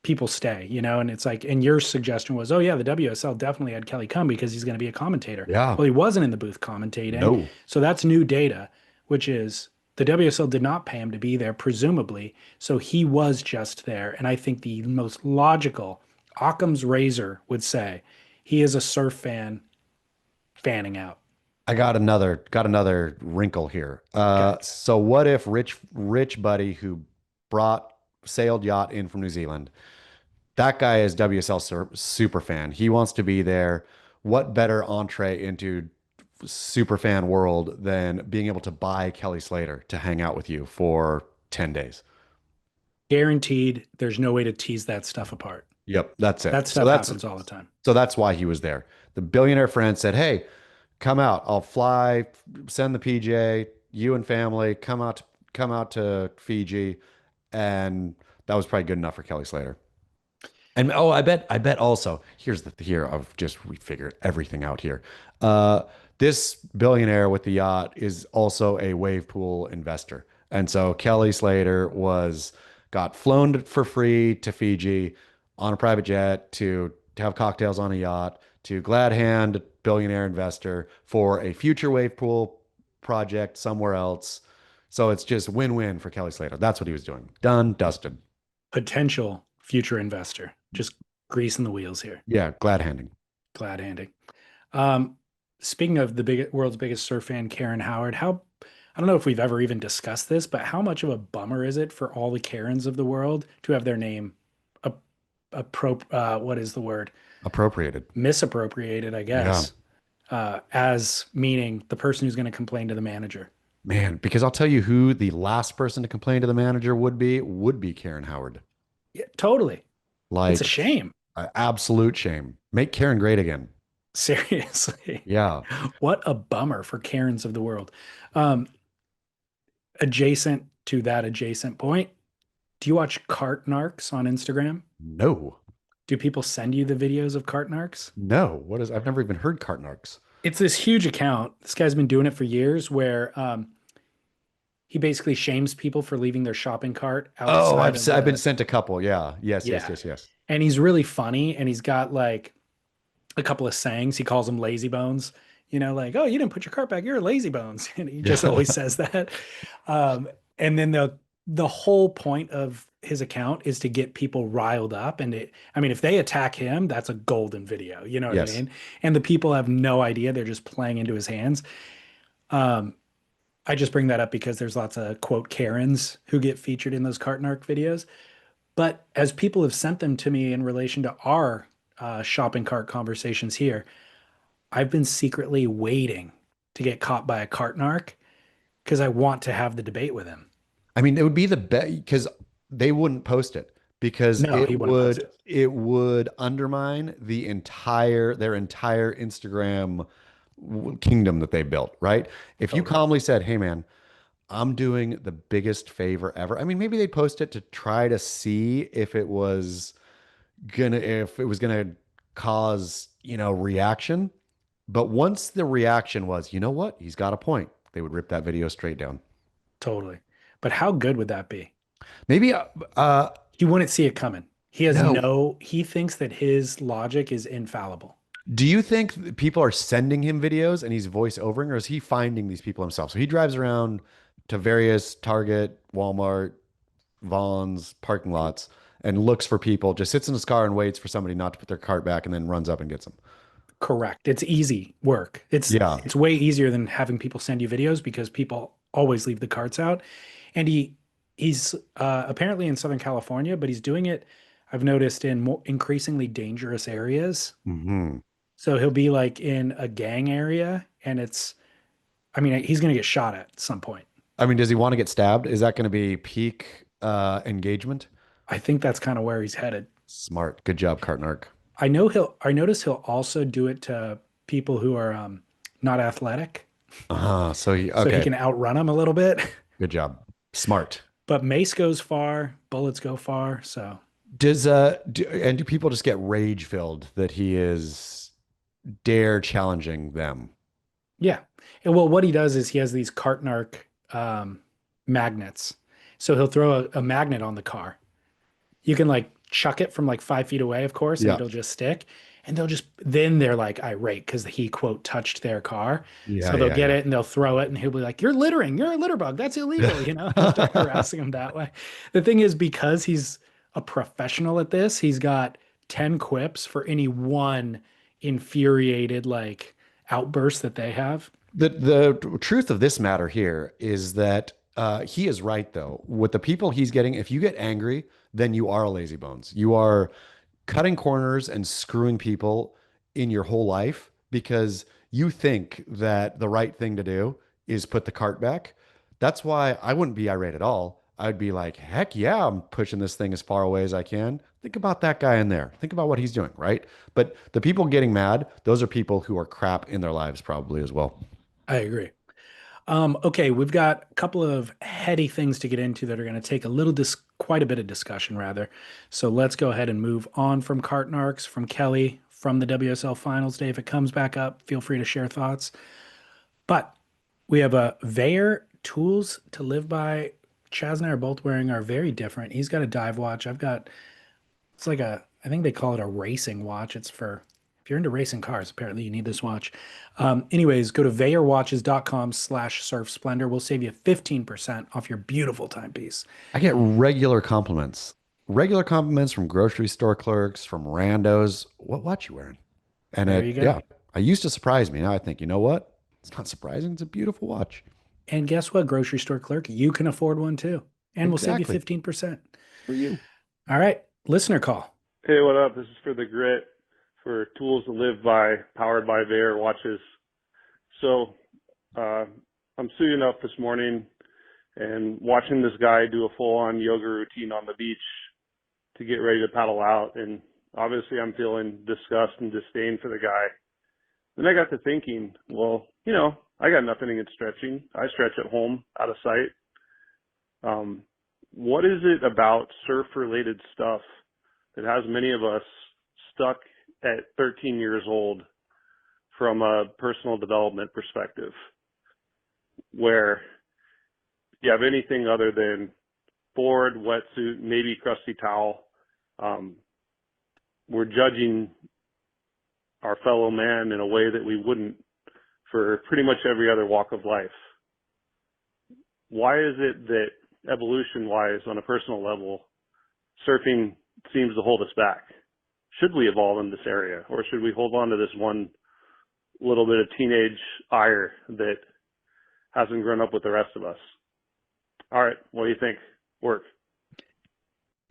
people stay, and it's like, and your suggestion was, oh yeah, the WSL definitely had Kelly come because he's going to be a commentator. Yeah. Well, he wasn't in the booth commentating, No. so that's new data, which is the WSL did not pay him to be there, presumably, so he was just there, and I think the most logical Occam's razor would say he is a surf fan fanning out. I got another wrinkle here. Okay. So what if rich buddy who brought sailed yacht in from New Zealand? That guy is WSL super fan. He wants to be there. What better entree into super fan world than being able to buy Kelly Slater to hang out with you for 10 days? Guaranteed, there's no way to tease that stuff apart. Yep, that's it. That stuff happens all the time. So that's why he was there. The billionaire friend said, "Hey, come out. I'll fly, send the PJ, you and family, come out to Fiji." And that was probably good enough for Kelly Slater. And oh, I bet also, here I've just we figured everything out here. Uh, this billionaire with the yacht is also a wave pool investor. And so Kelly Slater got flown for free to Fiji on a private jet to have cocktails on a yacht to glad hand billionaire investor for a future wave pool project somewhere else. So it's just win-win for Kelly Slater. That's what he was doing. Done, dusted. Potential future investor. Just greasing the wheels here. Yeah, glad handing. Glad handing. Um, Speaking of the world's biggest surf fan, Karen Howard, how I don't know if we've ever even discussed this, but how much of a bummer is it for all the Karens of the world to have their name what is the word? Appropriated. Misappropriated, I Yeah. guess, as meaning the person who's going to complain to the manager. Man, because I'll tell you who the last person to complain to the manager would be Karen Howard. Yeah, totally. It's a Like, shame. absolute shame. Make Karen great again. Seriously. Yeah. What a bummer for Karens of the world. Um, Adjacent to that adjacent point, do you watch cart narcs on Instagram? No. Do people send you the videos of cart narcs? No. I've never even heard Cartnarks. It's this huge account. This guy's been doing it for years where he basically shames people for leaving their shopping cart Oh, outside of I've been the, sent a couple. Yeah. Yes, yes, yeah. yes, yes. And he's really funny and he's got like a couple of sayings. He calls them lazy bones, like, oh, you didn't put your cart back. You're a lazy bones. And he just Yeah. always says that. And then the whole point of his account is to get people riled up. And I mean, if they attack him, that's a golden video. You know what I Yes. mean? And the people have no idea. They're just playing into his hands. Um, I just bring that up because there's lots of quote Karens who get featured in those Cartnark videos. But as people have sent them to me in relation to our shopping cart conversations here, I've been secretly waiting to get caught by a Cartnark because I want to have the debate with him. I mean, it would be the best because they wouldn't post it because No, he wouldn't post it. it would undermine their entire Instagram kingdom that they built, right? If you Totally. calmly said, "Hey man, I'm doing the biggest favor ever." I mean, maybe they'd post it to try to see if it was gonna cause, reaction. But once the reaction was, you know what? He's got a point. They would rip that video straight down. Totally. But how good would that be? Maybe He wouldn't see it coming. no. He thinks that his logic is infallible. Do you think people are sending him videos and he's voice overing, or is he finding these people himself? So he drives around to various Target, Walmart, Vaughn's parking lots and looks for people, just sits in his car and waits for somebody not to put their cart back and then runs up and gets them. Correct. It's easy work. Yeah. It's way easier than having people send you videos because people always leave the carts out. And he's apparently in Southern California, but he's doing it, I've noticed, in more increasingly dangerous areas. Hmm. So he'll be like in a gang area and I mean, he's going to get shot at some point. I mean, does he want to get stabbed? Is that going to be peak engagement? I think that's kind of where he's headed. Smart. Good job, Cartnark. I notice he'll also do it to people who are not athletic, So so he okay. can outrun them a little bit. Good job. Smart. But mace goes far, bullets go far. So Do people just get rage filled that he is dare challenging them? yeah. And well, what he does is he has these Cartnark um, magnets. So he'll throw a magnet on the car. You can like chuck it from like 5 feet away, of course, and Yeah. it'll just stick. And then they're like irate because he quote touched their car. Yeah, So they'll yeah, get yeah. it and they'll throw it and he'll be like, "You're littering, you're a litter bug, that's illegal," He'll start harassing him that way. The thing is, because he's a professional at this, he's got 10 quips for any one infuriated like outburst that they have. The truth of this matter here is that he is right though. With the people he's getting, if you get angry, then you are a lazy bones. You are cutting corners and screwing people in your whole life because you think that the right thing to do is put the cart back. That's why I wouldn't be irate at all. I'd be like, heck yeah, I'm pushing this thing as far away as I can. Think about that guy in there. Think about what he's doing, right? But the people getting mad, those are people who are crap in their lives, probably as well. I agree. Okay, we've got a couple of heady things to get into that are going to take a quite a bit of discussion, rather. So let's go ahead and move on from Cartnarks, from Kelly, from the WSL Finals Day. If it comes back up, feel free to share thoughts. But we have a Veyer tools to live by. Chaz and I are both wearing our very different. He's got a dive watch. I've got it's like I think they call it a racing watch. It's for if you're into racing cars, apparently you need this watch. Anyways, go to VeyerWatches.com/surf splendor. We'll save you 15% off your beautiful timepiece. I get regular compliments from grocery store clerks, from randos. What watch you wearing? And There you yeah, go. I used to surprise me. Now I think, you know what? It's not surprising. It's a beautiful watch. And guess what, grocery store clerk? You can afford one too. And we'll save you Exactly. 15%. For you. All right, listener call. Hey, what up? This is for the grit for tools to live by, powered by Veyer watches. So I'm suiting up this morning and watching this guy do a full-on yoga routine on the beach to get ready to paddle out. And obviously I'm feeling disgust and disdain for the guy. Then I got to thinking, well, I got nothing against stretching. I stretch at home, out of sight. What is it about surf-related stuff that has many of us stuck at 13 years old from a personal development perspective, where you have anything other than board, wetsuit, maybe crusty towel? We're judging our fellow man in a way that we wouldn't for pretty much every other walk of life. Why is it that evolution-wise, on a personal level, surfing seems to hold us back? Should we evolve in this area, or should we hold on to this one little bit of teenage ire that hasn't grown up with the rest of us? All right, what do you think? Work.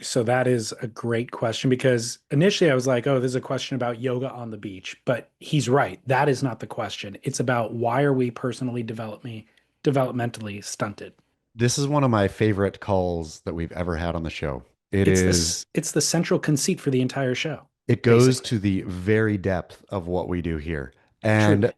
So that is a great question because initially I was like, oh, this is a question about yoga on the beach. But he's right. That is not the question. It's about why are we personally developmentally stunted? This is one of my favorite calls that we've ever had on the show. It It's is, this it's the central conceit for the entire show, it goes basically. to the very depth of what we do here. And Truly.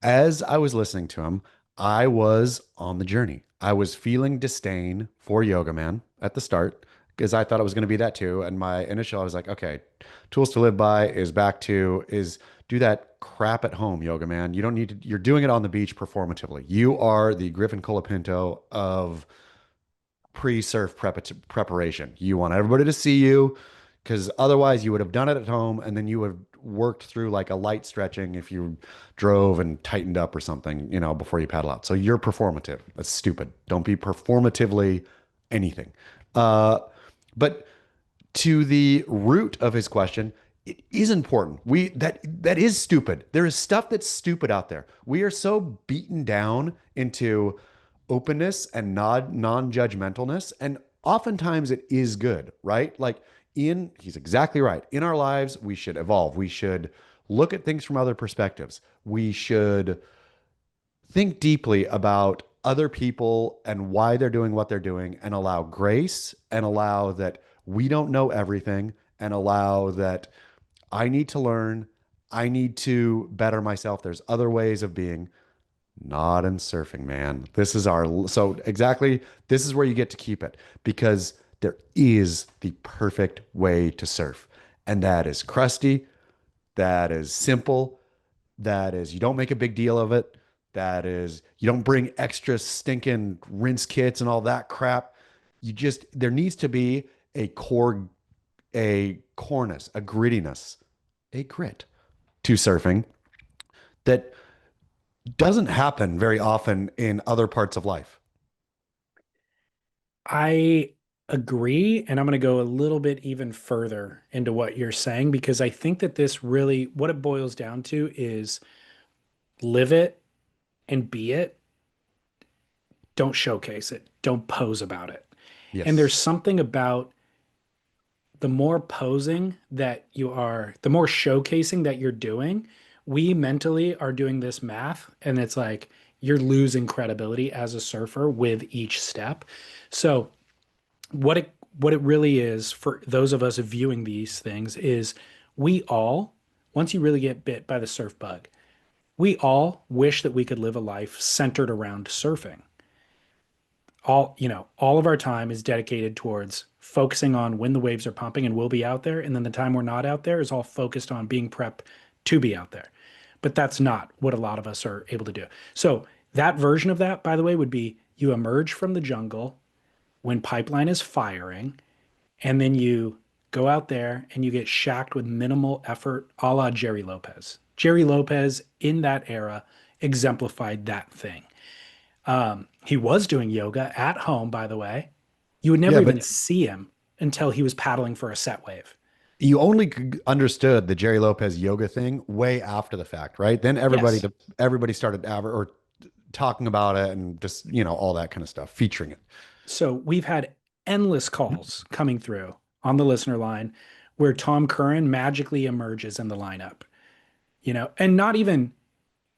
as I was listening to him, I was on the journey. I was feeling disdain for Yoga Man at the start because I thought it was going to be that too. And my initial, I was like, okay, tools to live by is back to is do that crap at home, Yoga Man. You don't need to, you're doing it on the beach performatively. You are the Griffin Colapinto of pre-surf preparation. You want everybody to see you because otherwise you would have done it at home and then you would have worked through like a light stretching if you drove and tightened up or something, before you paddle out. So you're performative. That's stupid. Don't be performatively anything. But to the root of his question, it is important. That is stupid. There is stuff that's stupid out there. We are so beaten down into openness and non-judgmentalness, and oftentimes it is good, right? Like he's exactly right. In our lives, we should evolve. We should look at things from other perspectives. We should think deeply about other people and why they're doing what they're doing and allow grace and allow that we don't know everything and allow that I need to learn. I need to better myself. There's other ways of being, not in surfing, man. So exactly, this is where you get to keep it because there is the perfect way to surf. And that is crusty. That is simple. That is, you don't make a big deal of it. That is, you don't bring extra stinking rinse kits and all that crap. There needs to be a core, a coreness, a grittiness, a grit to surfing that doesn't happen very often in other parts of life. I agree. And I'm going to go a little bit even further into what you're saying, because I think that this really, what it boils down to is live it and be it. Don't showcase it. Don't pose about it. And there's Yes. something about the more posing that you are, the more showcasing that you're doing, we mentally are doing this math, and it's like you're losing credibility as a surfer with each step. So what it really is for those of us viewing these things is we all, once you really get bit by the surf bug, we all wish that we could live a life centered around surfing. All of our time is dedicated towards focusing on when the waves are pumping and we'll be out there, and then the time we're not out there is all focused on being prepped to be out there. But that's not what a lot of us are able to do. So that version of that, by the way, would be you emerge from the jungle when pipeline is firing, and then you go out there and you get shacked with minimal effort, a la Jerry Lopez. Jerry Lopez in that era exemplified that thing. He was doing yoga at home, by the way. You would never Yeah, even but see him until he was paddling for a set wave. you only understood the Jerry Lopez yoga thing way after the fact, right? Then Yes. everybody started or talking about it and just, all that kind of stuff, featuring it. So we've had endless calls coming through on the listener line where Tom Curran magically emerges in the lineup, and not even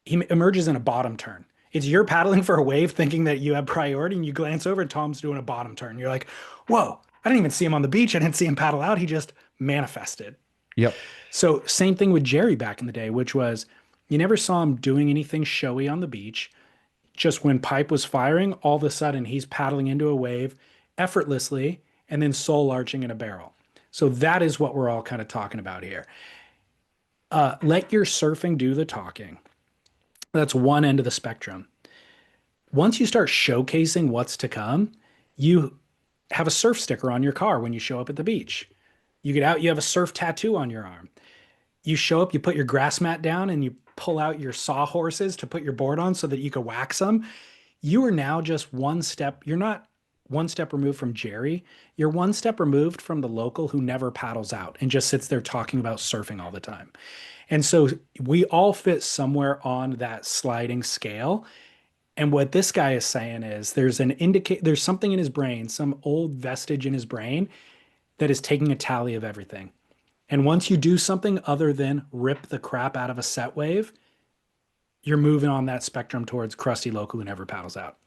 he emerges in a bottom turn. It's you're paddling for a wave thinking that you have priority, and you glance over and Tom's doing a bottom turn. You're like, whoa, I didn't even see him on the beach. I didn't see him paddle out. He just manifested. Yep. So, same thing with Jerry back in the day, which was you never saw him doing anything showy on the beach. Just when pipe was firing, all of a sudden he's paddling into a wave effortlessly and then soul arching in a barrel. So, that is what we're all kind of talking about here. Let your surfing do the talking. That's one end of the spectrum. Once you start showcasing what's to come, you have a surf sticker on your car when you show up at the beach. You get out, you have a surf tattoo on your arm. You show up, you put your grass mat down and you pull out your sawhorses to put your board on so that you can wax them. You are now just one step. You're not one step removed from Jerry. You're one step removed from the local who never paddles out and just sits there talking about surfing all the time. And so we all fit somewhere on that sliding scale. And what this guy is saying is there's something in his brain, some old vestige in his brain that is taking a tally of everything. And once you do something other than rip the crap out of a set wave, you're moving on that spectrum towards crusty local who never paddles out.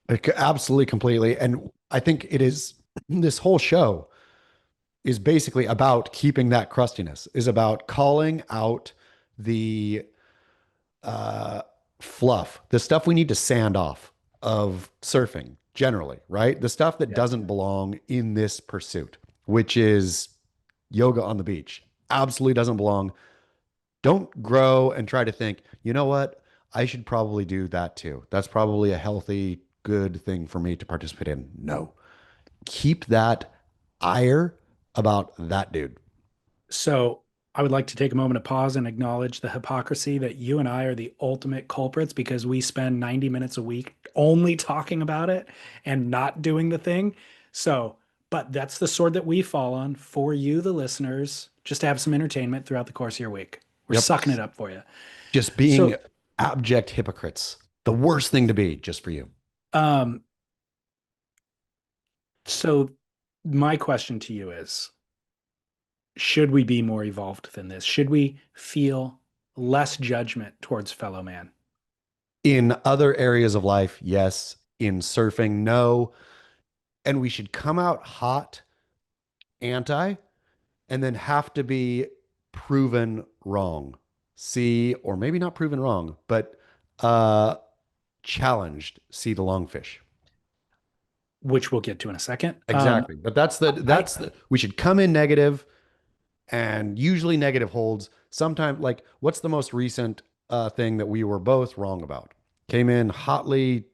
Like, absolutely, completely. And I think it is this whole show is basically about keeping that crustiness, is about calling out the uh, fluff, the stuff we need to sand off of surfing generally, right? The stuff that Yeah. doesn't belong in this pursuit, which is yoga on the beach. Absolutely doesn't belong. Don't grow and try to think, you know what? I should probably do that too. That's probably a healthy, good thing for me to participate in. No, keep that ire about that dude. So I would like to take a moment to pause and acknowledge the hypocrisy that you and I are the ultimate culprits because we spend 90 minutes a week only talking about it and not doing the thing. So, but that's the sword that we fall on for you, the listeners, just to have some entertainment throughout the course of your week. We're Yep. sucking it up for you. Just being So, abject hypocrites. The worst thing to be just for you. um, so my question to you is, should we be more evolved than this? Should we feel less judgment towards fellow man? In other areas of life, yes. In surfing, no. And we should come out hot anti and then have to be proven wrong. See, or maybe not proven wrong, but uh challenged, see the longfish. Which we'll get to in a second. Exactly. But I we should come in negative, and usually negative holds. Sometimes, like, what's the most recent thing that we were both wrong about? Came in hotly,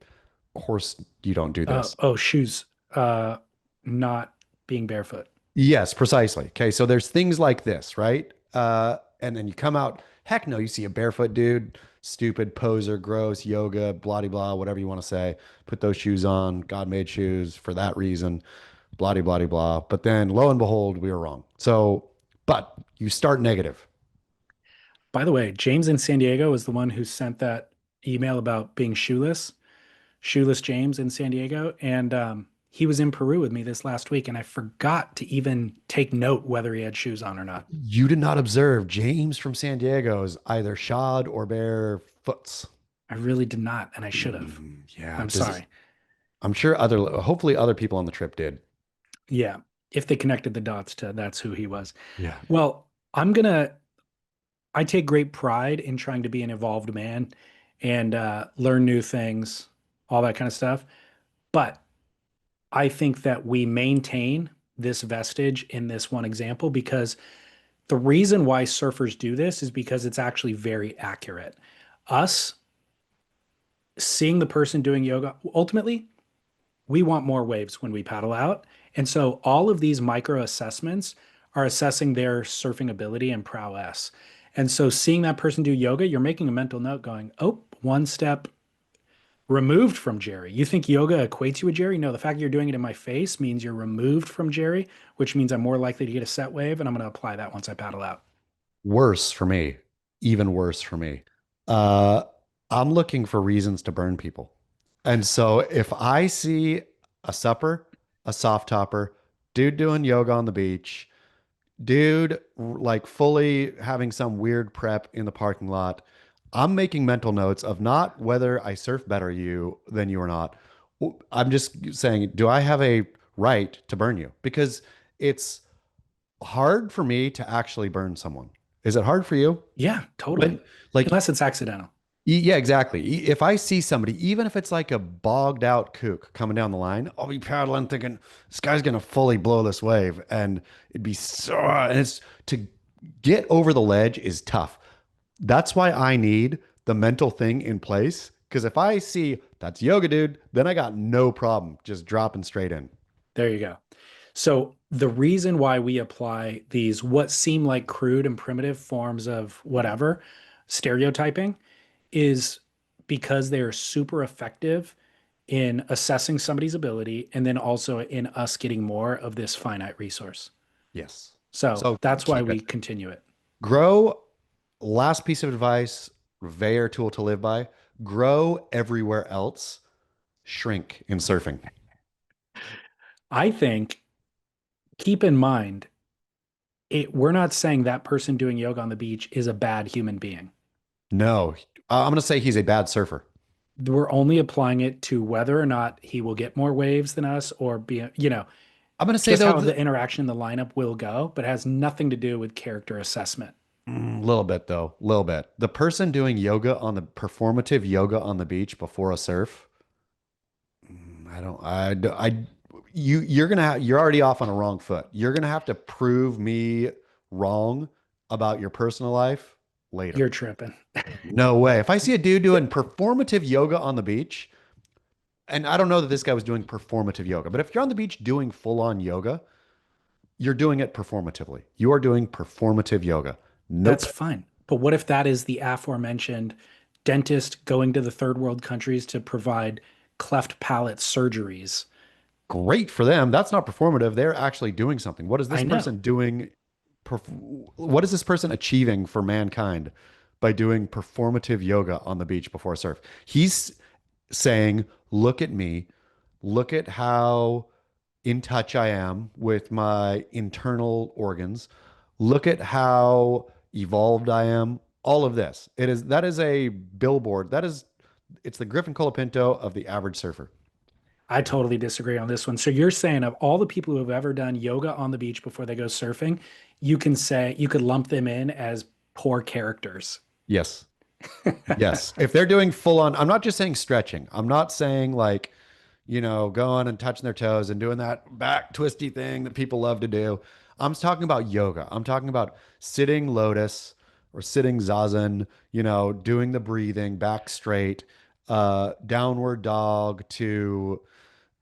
of course, you don't do this. shoes, not being barefoot. Yes, precisely. Okay, so there's things like this, right? And then you come out, heck no, you see a barefoot dude, stupid poser, gross, yoga, blah, blah, blah, whatever you want to say. Put those shoes on. God made shoes for that reason. blah, blah, blah, blah. But then lo and behold, we were wrong. So, but you start negative. By the way, James in San Diego is the one who sent that email about being shoeless James in San Diego. And he was in Peru with me this last week, and I forgot to even take note whether he had shoes on or not. You did not observe James from San Diego's either shod or bare foots. I really did not, and I should have. Yeah. I'm sorry. I'm sure hopefully other people on the trip did. Yeah. If they connected the dots to that's who he was. Yeah. Well, I take great pride in trying to be an evolved man and learn new things, all that kind of stuff. But I think that we maintain this vestige in this one example because the reason why surfers do this is because it's actually very accurate. Us seeing the person doing yoga, ultimately, we want more waves when we paddle out. And so all of these micro assessments are assessing their surfing ability and prowess. And so seeing that person do yoga, you're making a mental note going, oh, one step removed from Jerry. You think yoga equates you with Jerry? No, the fact you're doing it in my face means you're removed from Jerry, which means I'm more likely to get a set wave, and I'm going to apply that once I paddle out. Worse for me, even worse for me. Uh, I'm looking for reasons to burn people. And so if I see a supper, a soft topper, dude doing yoga on the beach, dude like fully having some weird prep in the parking lot, I'm making mental notes of not whether I surf better you than you or not. I'm just saying, do I have a right to burn you? Because it's hard for me to actually burn someone. Is it hard for you? Yeah, totally. When like Unless it's accidental. yeah, exactly. If I see somebody, even if it's like a bogged out kook coming down the line, I'll be paddling thinking this guy's gonna fully blow this wave, and it'd be so. And it's to get over the ledge is tough. That's why I need the mental thing in place. Because if I see that's yoga, dude, then I got no problem just dropping straight in. There you go. So the reason why we apply these what seem like crude and primitive forms of whatever stereotyping is because they are super effective in assessing somebody's ability and then also in us getting more of this finite resource. Yes. So So that's why keep we it. continue it. Grow. Last piece of advice, Veyer tool to live by. Grow everywhere else. Shrink in surfing. I think keep in mind we're not saying that person doing yoga on the beach is a bad human being. No, I'm going to say he's a bad surfer. We're only applying it to whether or not he will get more waves than us or be, I'm going to say just though, how the interaction in the lineup will go, but it has nothing to do with character assessment. little bit though, little bit. The person doing yoga on the performative yoga on the beach before a surf, I don't, you're gonna you're already off on a wrong foot. You're gonna have to prove me wrong about your personal life later. You're tripping. No way. If I see a dude doing performative yoga on the beach, and I don't know that this guy was doing performative yoga, but if you're on the beach doing full on yoga, you're doing it performatively. You are doing performative yoga. Nope. That's fine. But what if that is the aforementioned dentist going to the third world countries to provide cleft palate surgeries? Great for them. That's not performative. They're actually doing something. What is this I know. person doing? What is this person achieving for mankind by doing performative yoga on the beach before surf? He's saying, look at me. Look at how in touch I am with my internal organs. Look at how evolved I am. All of this. That is a billboard. It's the Griffin Colapinto of the average surfer. I totally disagree on this one. So you're saying of all the people who have ever done yoga on the beach before they go surfing, you could lump them in as poor characters. Yes. Yes. If they're doing full on, I'm not just saying stretching. I'm not saying like, going and touching their toes and doing that back twisty thing that people love to do. I'm talking about yoga. I'm talking about sitting lotus or sitting zazen, doing the breathing back straight, downward dog to,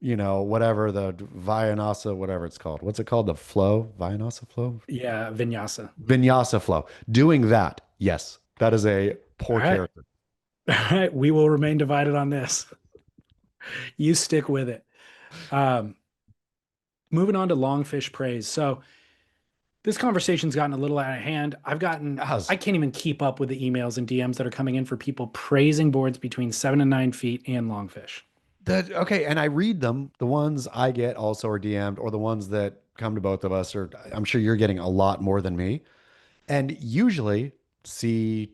whatever the Vinyasa, whatever it's called. What's it called? The flow, Vinyasa flow, Yeah, vinyasa. Vinyasa flow. Doing that. Yes. That is a All poor right. character. All right. We will remain divided on this. You stick with it. Um, moving on to longfish praise. So this conversation's gotten a little out of hand. I As can't even keep up with the emails and DMs that are coming in for people praising boards between 7 and 9 feet and longfish. okay, and I read them. The ones I get also are DM'd, or the ones that come to both of us, or I'm sure you're getting a lot more than me. And usually see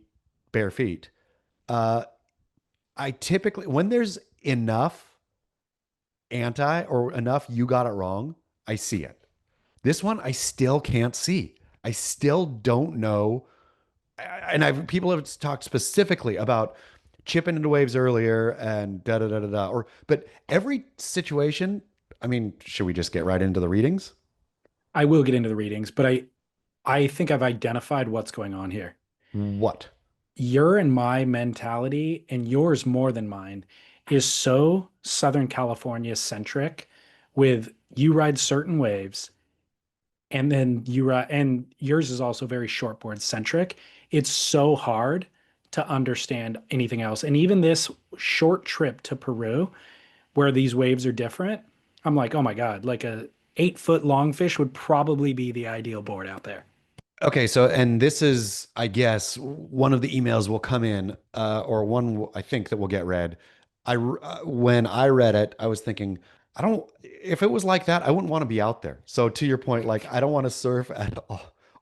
bare feet. Uh, I typically, when there's enough anti or enough you got it wrong, I see it. This one I still can't see. I still don't know. And I've people have talked specifically about chipping into waves earlier and da da da da da. Or but every situation, I mean, should we just get right into the readings? I will get into the readings, but I think I've identified what's going on here. What? Your and my mentality, and yours more than mine, is so Southern California centric with you ride certain waves and then and yours is also very shortboard centric. It's so hard to understand anything else. And even this short trip to Peru, where these waves are different, I'm like, oh my God, like a 8 foot longfish would probably be the ideal board out there. Okay, so and this is, I guess, one of the emails will come in, or one I think that will get read. When I read it, I was thinking, I don't. If it was like that, I wouldn't want to be out there. So to your point, like I don't want to surf at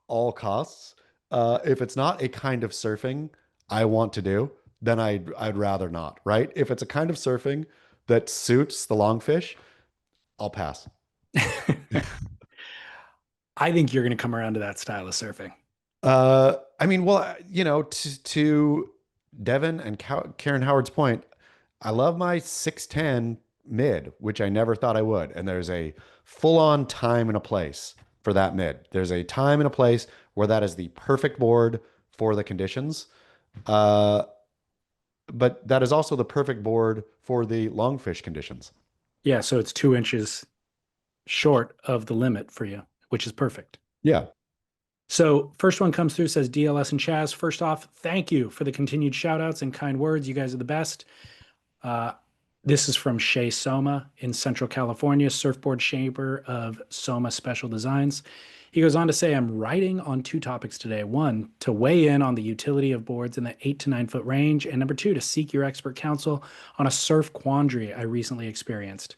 all costs. If it's not a kind of surfing I want to do, then I'd rather not. Right? If it's a kind of surfing that suits the longfish, I'll pass. I think you're going to come around to that style of surfing. I mean, well, to Devin and Karen Howard's point, I love my 6'10" mid, which I never thought I would. And there's a full-on time and a place for that mid. There's a time and a place where that is the perfect board for the conditions. Uh, but that is also the perfect board for the longfish conditions. Yeah, so it's 2 inches short of the limit for you, which is perfect. Yeah. So first one comes through, says DLS and Chaz. First off, thank you for the continued shout outs and kind words. You guys are the best. Uh, this is from Shay Soma in Central California, surfboard shaper of Soma Special Designs. He goes on to say, I'm writing on 2 topics today. One, to weigh in on the utility of boards in the 8 to 9 foot range. And number 2, to seek your expert counsel on a surf quandary I recently experienced.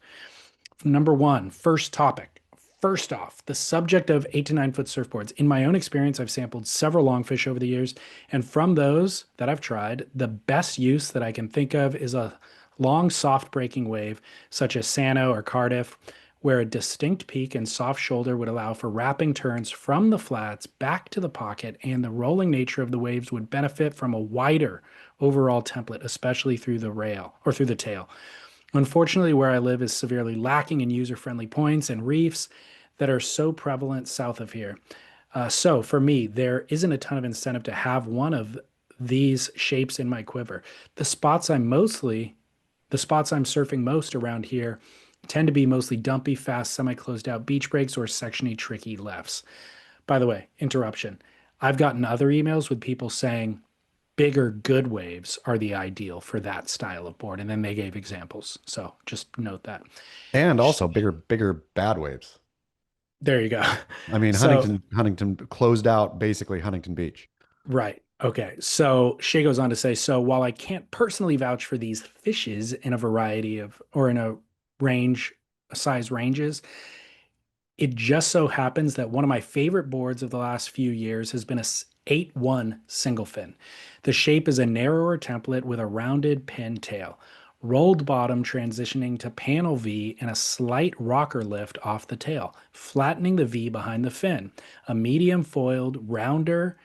Number 1, first topic. First off, the subject of 8 to 9 foot surfboards. In my own experience, I've sampled several longfish over the years, and from those that I've tried, the best use that I can think of is a long, soft breaking wave, such as Sano or Cardiff, where a distinct peak and soft shoulder would allow for wrapping turns from the flats back to the pocket, and the rolling nature of the waves would benefit from a wider overall template, especially through the rail or through the tail. Unfortunately, where I live is severely lacking in user-friendly points and reefs that are so prevalent south of here. So for me, there isn't a ton of incentive to have one of these shapes in my quiver. The spots I'm surfing most around here tend to be mostly dumpy, fast, semi-closed out beach breaks or sectiony, tricky lefts. By the way, interruption. I've gotten other emails with people saying bigger good waves are the ideal for that style of board. And then they gave examples. So just note that. And also bigger bad waves. There you go. I mean, So, Huntington closed out basically Huntington Beach. right. Okay. So Shay goes on to say, so while I can't personally vouch for these fishes in a variety of, or in a range, size ranges, it just so happens that one of my favorite boards of the last few years has been a 8-1 single fin. The shape is a narrower template with a rounded pin tail, rolled bottom transitioning to panel V and a slight rocker lift off the tail, flattening the V behind the fin. A medium foiled, rounder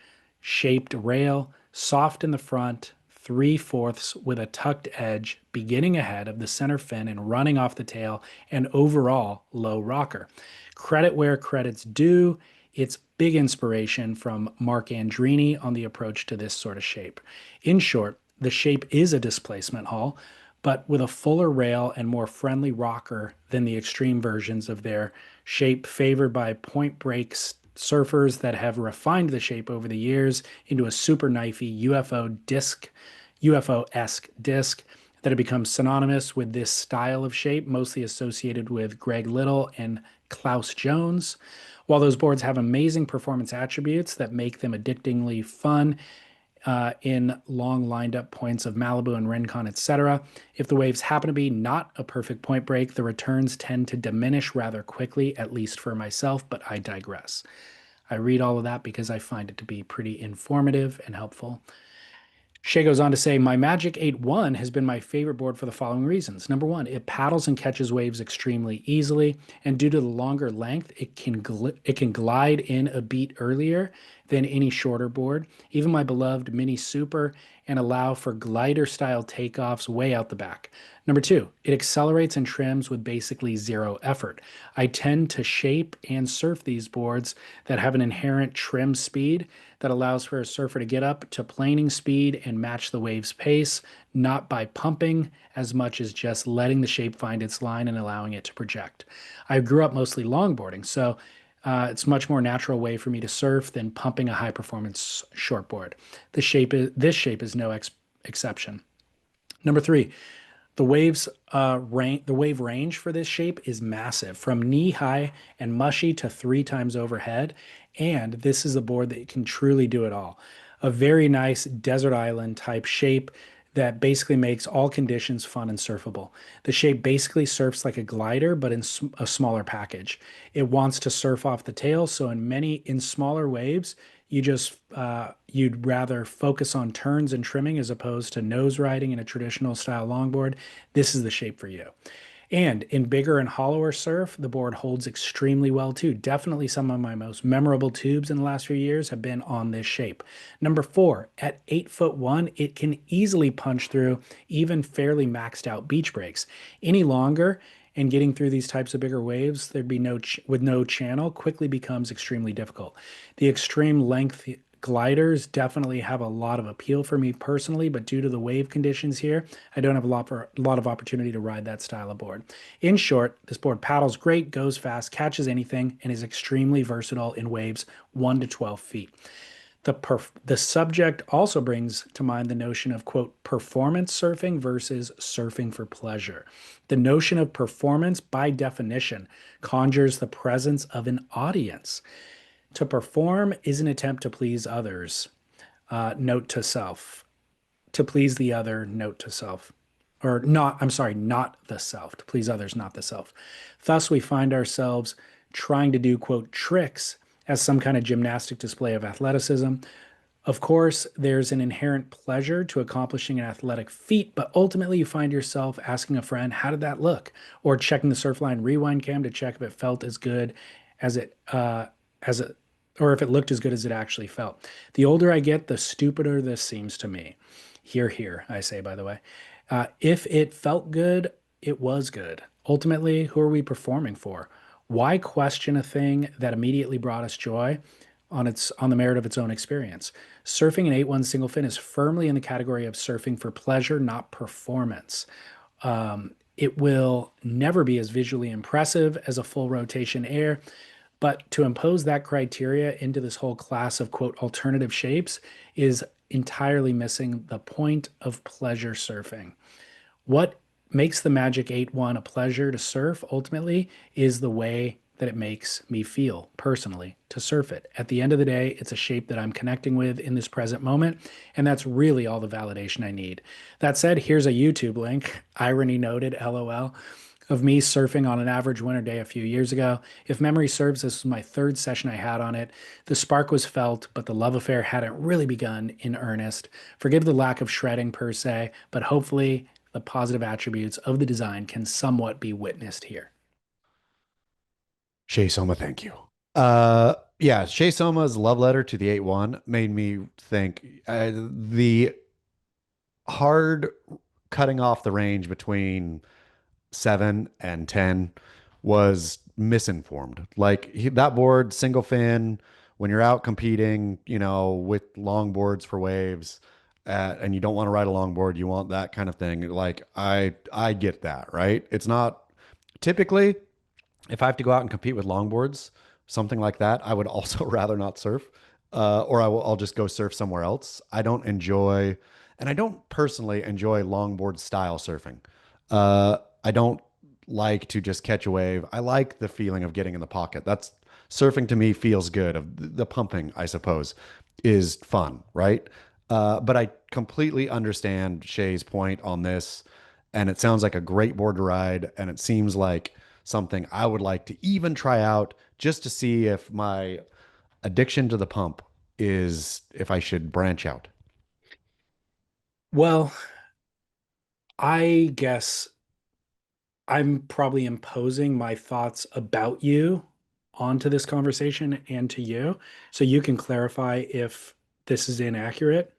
shaped rail, soft in the front, 3/4 with a tucked edge, beginning ahead of the center fin and running off the tail, and overall low rocker. Credit where credit's due. It's big inspiration from Mark Andrini on the approach to this sort of shape. In short, the shape is a displacement hull, but with a fuller rail and more friendly rocker than the extreme versions of their shape favored by Point Breaks surfers that have refined the shape over the years into a super knifey UFO-esque disc that have become synonymous with this style of shape, mostly associated with Greg Little and Klaus Jones. While those boards have amazing performance attributes that make them addictingly fun, in long lined up points of Malibu and Rincon, etc. If the waves happen to be not a perfect point break, the returns tend to diminish rather quickly, at least for myself, but I digress. I read all of that because I find it to be pretty informative and helpful. Shay goes on to say, my Magic 8-1 has been my favorite board for the following reasons. Number one, it paddles and catches waves extremely easily, and due to the longer length, it can glide in a beat earlier than any shorter board, even my beloved Mini Super, and allow for glider style takeoffs way out the back. Number two, it accelerates and trims with basically zero effort. I tend to shape and surf these boards that have an inherent trim speed that allows for a surfer to get up to planing speed and match the wave's pace, not by pumping as much as just letting the shape find its line and allowing it to project. I grew up mostly longboarding, so it's much more natural way for me to surf than pumping a high performance shortboard. This shape is no exception. Number three, the wave range for this shape is massive, from knee high and mushy to 3 times overhead. And this is a board that can truly do it all. A very nice desert island type shape that basically makes all conditions fun and surfable. The shape basically surfs like a glider, but in a smaller package. It wants to surf off the tail, so in smaller waves, you'd rather focus on turns and trimming as opposed to nose riding in a traditional style longboard. This is the shape for you. And in bigger and hollower surf, the board holds extremely well too. Definitely some of my most memorable tubes in the last few years have been on this shape. Number four, at 8'1", it can easily punch through even fairly maxed out beach breaks. Any longer, and getting through these types of bigger waves, with no channel quickly becomes extremely difficult. The extreme length gliders definitely have a lot of appeal for me personally, but due to the wave conditions here, I don't have a lot of opportunity to ride that style of board. In short, this board paddles great, goes fast, catches anything, and is extremely versatile in waves 1 to 12 feet. The subject also brings to mind the notion of, quote, performance surfing versus surfing for pleasure. The notion of performance, by definition, conjures the presence of an audience. To perform is an attempt to please others. Note to self. To please the other, note to self. Or not, I'm sorry, not the self. To please others, not the self. Thus, we find ourselves trying to do, quote, tricks as some kind of gymnastic display of athleticism. Of course, there's an inherent pleasure to accomplishing an athletic feat, but ultimately you find yourself asking a friend, how did that look? Or checking the Surfline rewind cam to check if it felt as good as or if it looked as good as it actually felt. The older I get, the stupider this seems to me. Here, I say, by the way. If it felt good, it was good. Ultimately, who are we performing for? Why question a thing that immediately brought us joy on the merit of its own experience? Surfing an 8-1 single fin is firmly in the category of surfing for pleasure, not performance. It will never be as visually impressive as a full rotation air, but to impose that criteria into this whole class of, quote, alternative shapes is entirely missing the point of pleasure surfing. What makes the Magic 8-1 a pleasure to surf ultimately is the way that it makes me feel personally to surf it. At the end of the day, it's a shape that I'm connecting with in this present moment, and that's really all the validation I need. That said, here's a YouTube link, irony noted, LOL, of me surfing on an average winter day a few years ago. If memory serves, this was my third session I had on it. The spark was felt, but the love affair hadn't really begun in earnest. Forgive the lack of shredding per se, but hopefully the positive attributes of the design can somewhat be witnessed here. Shay Soma, thank you. Yeah, Shay Soma's love letter to the 8-1 made me think the hard cutting off the range between 7 and 10 was misinformed. Like that board, single fin, when you're out competing, with long boards for waves, and you don't want to ride a longboard, you want that kind of thing. Like I get that, right? It's not typically, if I have to go out and compete with longboards, something like that, I would also rather not surf, or I'll just go surf somewhere else. I don't personally enjoy longboard style surfing. I don't like to just catch a wave. I like the feeling of getting in the pocket. That's surfing to me feels good. Of the pumping, I suppose, is fun, right? But I completely understand Shay's point on this, and it sounds like a great board to ride, and it seems like something I would like to even try out just to see if my addiction to the pump is if I should branch out. Well, I guess I'm probably imposing my thoughts about you onto this conversation and to you, so you can clarify if this is inaccurate.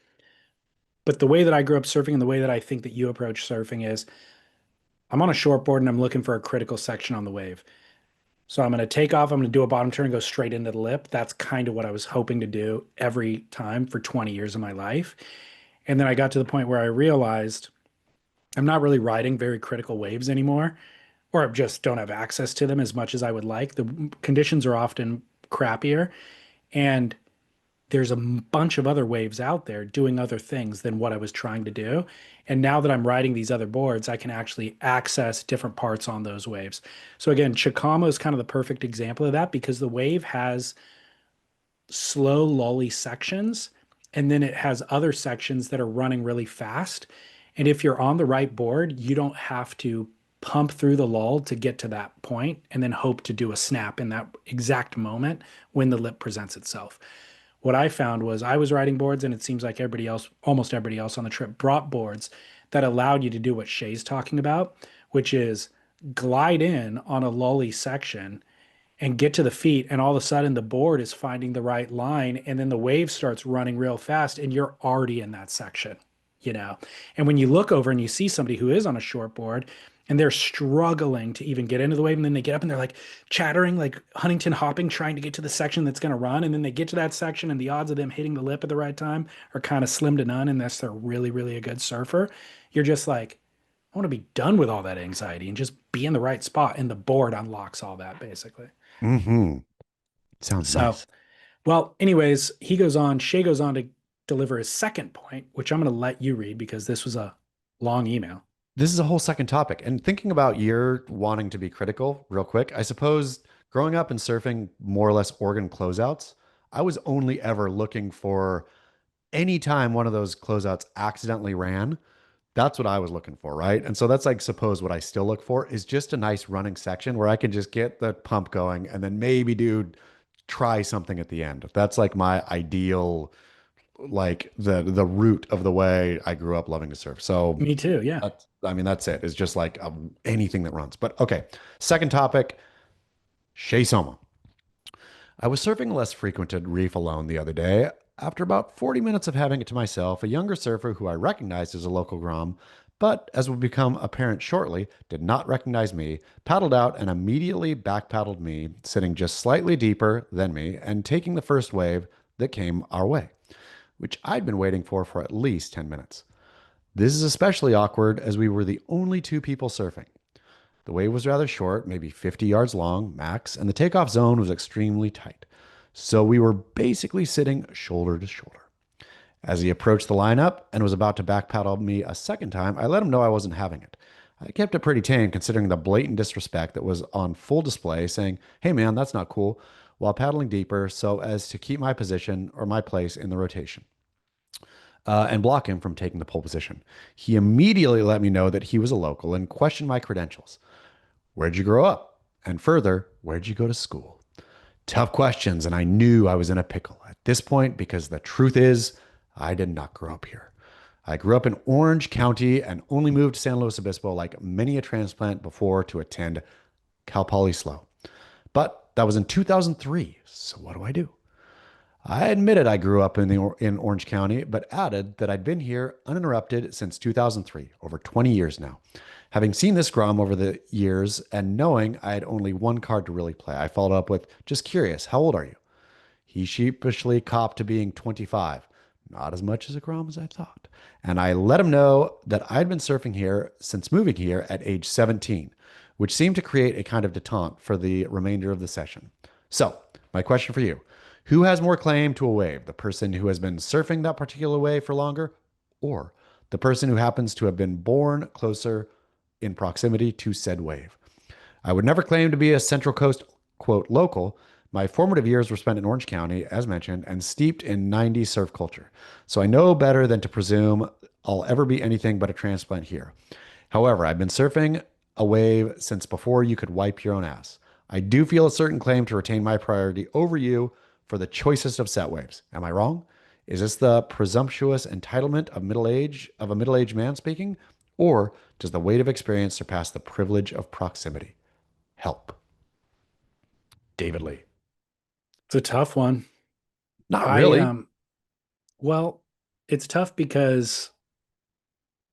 But the way that I grew up surfing and the way that I think that you approach surfing is I'm on a shortboard and I'm looking for a critical section on the wave. So I'm going to take off, I'm going to do a bottom turn, go straight into the lip. That's kind of what I was hoping to do every time for 20 years of my life. And then I got to the point where I realized I'm not really riding very critical waves anymore, or I just don't have access to them as much as I would like. The conditions are often crappier. And there's a bunch of other waves out there doing other things than what I was trying to do. And now that I'm riding these other boards, I can actually access different parts on those waves. So again, Chicamo is kind of the perfect example of that because the wave has slow, lolly sections, and then it has other sections that are running really fast. And if you're on the right board, you don't have to pump through the lull to get to that point and then hope to do a snap in that exact moment when the lip presents itself. What I found was I was riding boards, and it seems like everybody else, almost everybody else on the trip, brought boards that allowed you to do what Shay's talking about, which is glide in on a lolly section and get to the feet, and all of a sudden the board is finding the right line, and then the wave starts running real fast, and you're already in that section, you know. And when you look over and you see somebody who is on a short board and they're struggling to even get into the wave, and then they get up and they're like chattering, like Huntington hopping, trying to get to the section that's going to run, and then they get to that section, and the odds of them hitting the lip at the right time are kind of slim to none unless they're really, really a good surfer. You're just like, I want to be done with all that anxiety and just be in the right spot, and the board unlocks all that basically. Mm-hmm. Sounds So, nice. well, anyways, Shay goes on to deliver his second point, which I'm going to let you read because this was a long email. This is a whole second topic. And thinking about your wanting to be critical, real quick, I suppose growing up and surfing more or less organ closeouts, I was only ever looking for any time one of those closeouts accidentally ran. That's what I was looking for, right? And so that's like, suppose what I still look for is just a nice running section where I can just get the pump going and then maybe, dude, try something at the end. That's like my ideal, like the root of the way I grew up loving to surf. So Me too. Yeah. I mean, that's it. It's just like anything that runs. But okay, second topic, Shea Soma. I was surfing a less frequented reef alone the other day. After about 40 minutes of having it to myself, a younger surfer who I recognized as a local Grom, but as will become apparent shortly, did not recognize me, paddled out and immediately back paddled me, sitting just slightly deeper than me and taking the first wave that came our way, which I'd been waiting for at least 10 minutes. This is especially awkward as we were the only two people surfing. The wave was rather short, maybe 50 yards long, max, and the takeoff zone was extremely tight. So we were basically sitting shoulder to shoulder. As he approached the lineup and was about to backpedal me a second time, I let him know I wasn't having it. I kept it pretty tame considering the blatant disrespect that was on full display, saying, "Hey man, that's not cool," while paddling deeper so as to keep my position or my place in the rotation. And block him from taking the pole position. He immediately let me know that he was a local and questioned my credentials. Where'd you grow up? And further, where'd you go to school? Tough questions, and I knew I was in a pickle at this point because the truth is, I did not grow up here. I grew up in Orange County and only moved to San Luis Obispo like many a transplant before to attend Cal Poly Slow. But that was in 2003, so what do I do? I admitted I grew up in Orange County, but added that I'd been here uninterrupted since 2003, over 20 years now. Having seen this Grom over the years and knowing I had only one card to really play, I followed up with, "Just curious, how old are you?" He sheepishly copped to being 25, not as much as a Grom as I thought. And I let him know that I'd been surfing here since moving here at age 17, which seemed to create a kind of detente for the remainder of the session. So, my question for you: who has more claim to a wave, the person who has been surfing that particular wave for longer, or the person who happens to have been born closer in proximity to said wave? I would never claim to be a Central Coast, quote, local. My formative years were spent in Orange County, as mentioned, and steeped in 90s surf culture. So I know better than to presume I'll ever be anything but a transplant here. However, I've been surfing a wave since before you could wipe your own ass. I do feel a certain claim to retain my priority over you for the choicest of set waves. Am I wrong? Is this the presumptuous entitlement of a middle-aged man speaking? Or does the weight of experience surpass the privilege of proximity? Help. David Lee. It's a tough one. Not I really. well, it's tough because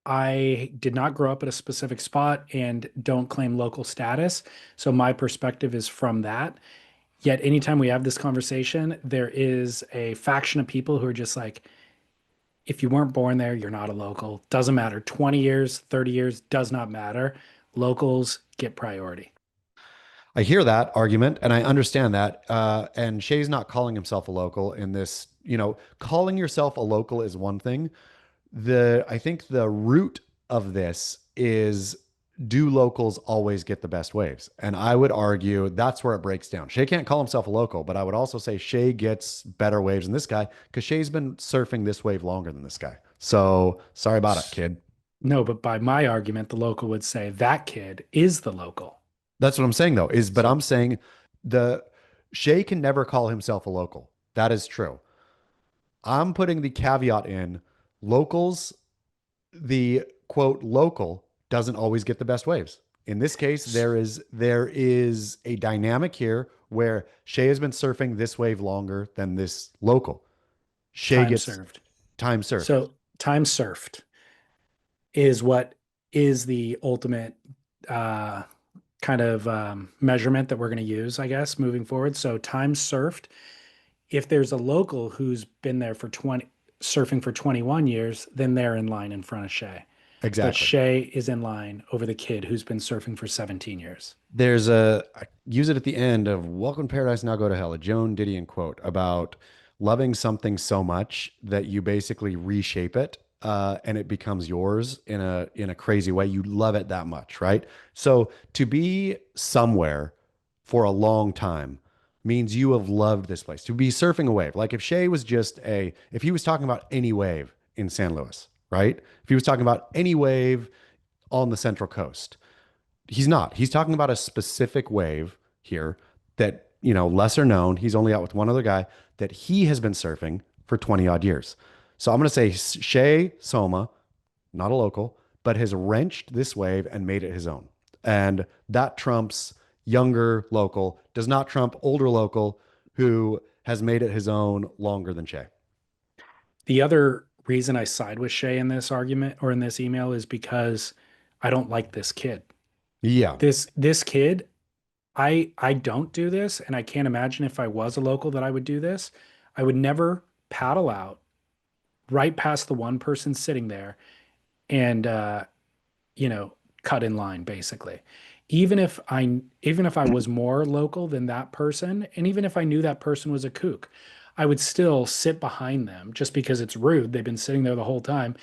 I did not grow up at a specific spot and don't claim local status. So my perspective is from that. Yet anytime we have this conversation, there is a faction of people who are just like, if you weren't born there, you're not a local. Doesn't matter. 20 years, 30 years, does not matter. Locals get priority. I hear that argument and I understand that. And Shay's not calling himself a local in this, calling yourself a local is one thing. I think the root of this is, do locals always get the best waves? And I would argue that's where it breaks down. Shay can't call himself a local, but I would also say Shay gets better waves than this guy because Shay's been surfing this wave longer than this guy. So sorry about it, kid. No, but by my argument, the local would say that kid is the local. That's what I'm saying though, but So I'm saying the Shay can never call himself a local. That is true. I'm putting the caveat in locals, the quote local doesn't always get the best waves. In this case, there is a dynamic here where Shay has been surfing this wave longer than this local. Shay time gets served. time surfed. So time surfed is what is the ultimate uh, kind of measurement that we're going to use, I guess, moving forward. So time surfed, if there's a local who's been there for 20, surfing for 21 years, then they're in line in front of Shay. But Exactly. Shay is in line over the kid who's been surfing for 17 years. I use it at the end of Welcome to Paradise, Now Go to Hell, a Joan Didion quote about loving something so much that you basically reshape it, and it becomes yours in a crazy way. You love it that much, right? So to be somewhere for a long time means you have loved this place. To be surfing a wave, like if Shay was if he was talking about any wave in San Luis, right? If he was talking about any wave on the Central Coast, he's not. He's talking about a specific wave here that, lesser known. He's only out with one other guy that he has been surfing for 20 odd years. So I'm going to say Shay Soma, not a local, but has wrenched this wave and made it his own. And that trumps younger local, does not trump older local who has made it his own longer than Shay. The other reason I side with Shay in this argument or in this email is because I don't like this kid. Yeah. This kid, I don't do this, and I can't imagine if I was a local that I would do this. I would never paddle out right past the one person sitting there and cut in line basically. Even if I was more local than that person, and even if I knew that person was a kook, I would still sit behind them just because it's rude. They've been sitting there the whole time,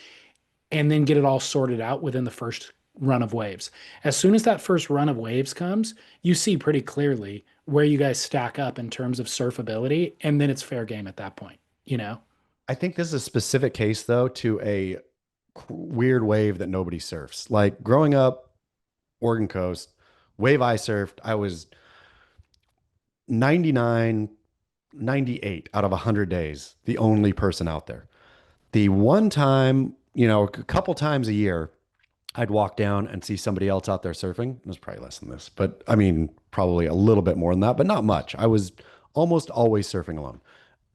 and then get it all sorted out within the first run of waves. As soon as that first run of waves comes, you see pretty clearly where you guys stack up in terms of surfability, and then it's fair game at that point, you know? I think this is a specific case, though, to a weird wave that nobody surfs. Like growing up, Oregon coast, wave I surfed, I was 99, 98 out of 100 days, the only person out there. The one time, a couple times a year, I'd walk down and see somebody else out there surfing. It was probably less than this, but I mean, probably a little bit more than that, but not much. I was almost always surfing alone.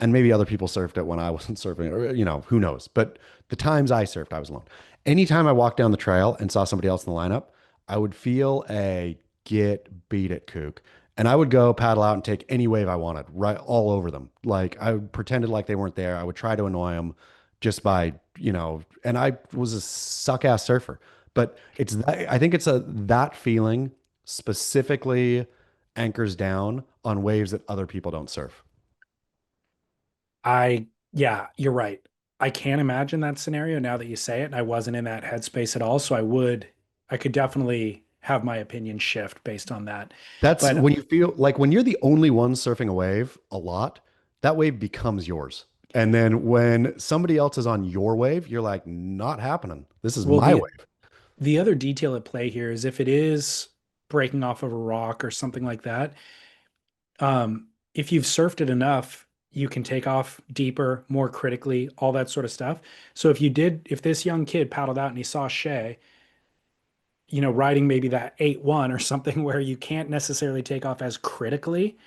And maybe other people surfed it when I wasn't surfing, or, who knows. But the times I surfed, I was alone. Anytime I walked down the trail and saw somebody else in the lineup, I would feel a get beat it kook. And I would go paddle out and take any wave I wanted, right all over them. Like I pretended like they weren't there. I would try to annoy them just by, and I was a suck ass surfer. But I think it's that feeling specifically anchors down on waves that other people don't surf. Yeah, you're right. I can't imagine that scenario now that you say it, and I wasn't in that headspace at all. So I could definitely have my opinion shift based on that. That's But when you feel like when you're the only one surfing a wave a lot, that wave becomes yours. And then when somebody else is on your wave, you're like, not happening. This is well, my the wave. the other detail at play here is if it is breaking off of a rock or something like that, if you've surfed it enough, you can take off deeper, more critically, all that sort of stuff. So if this young kid paddled out and he saw Shay, riding maybe that 8-1 or something where you can't necessarily take off as critically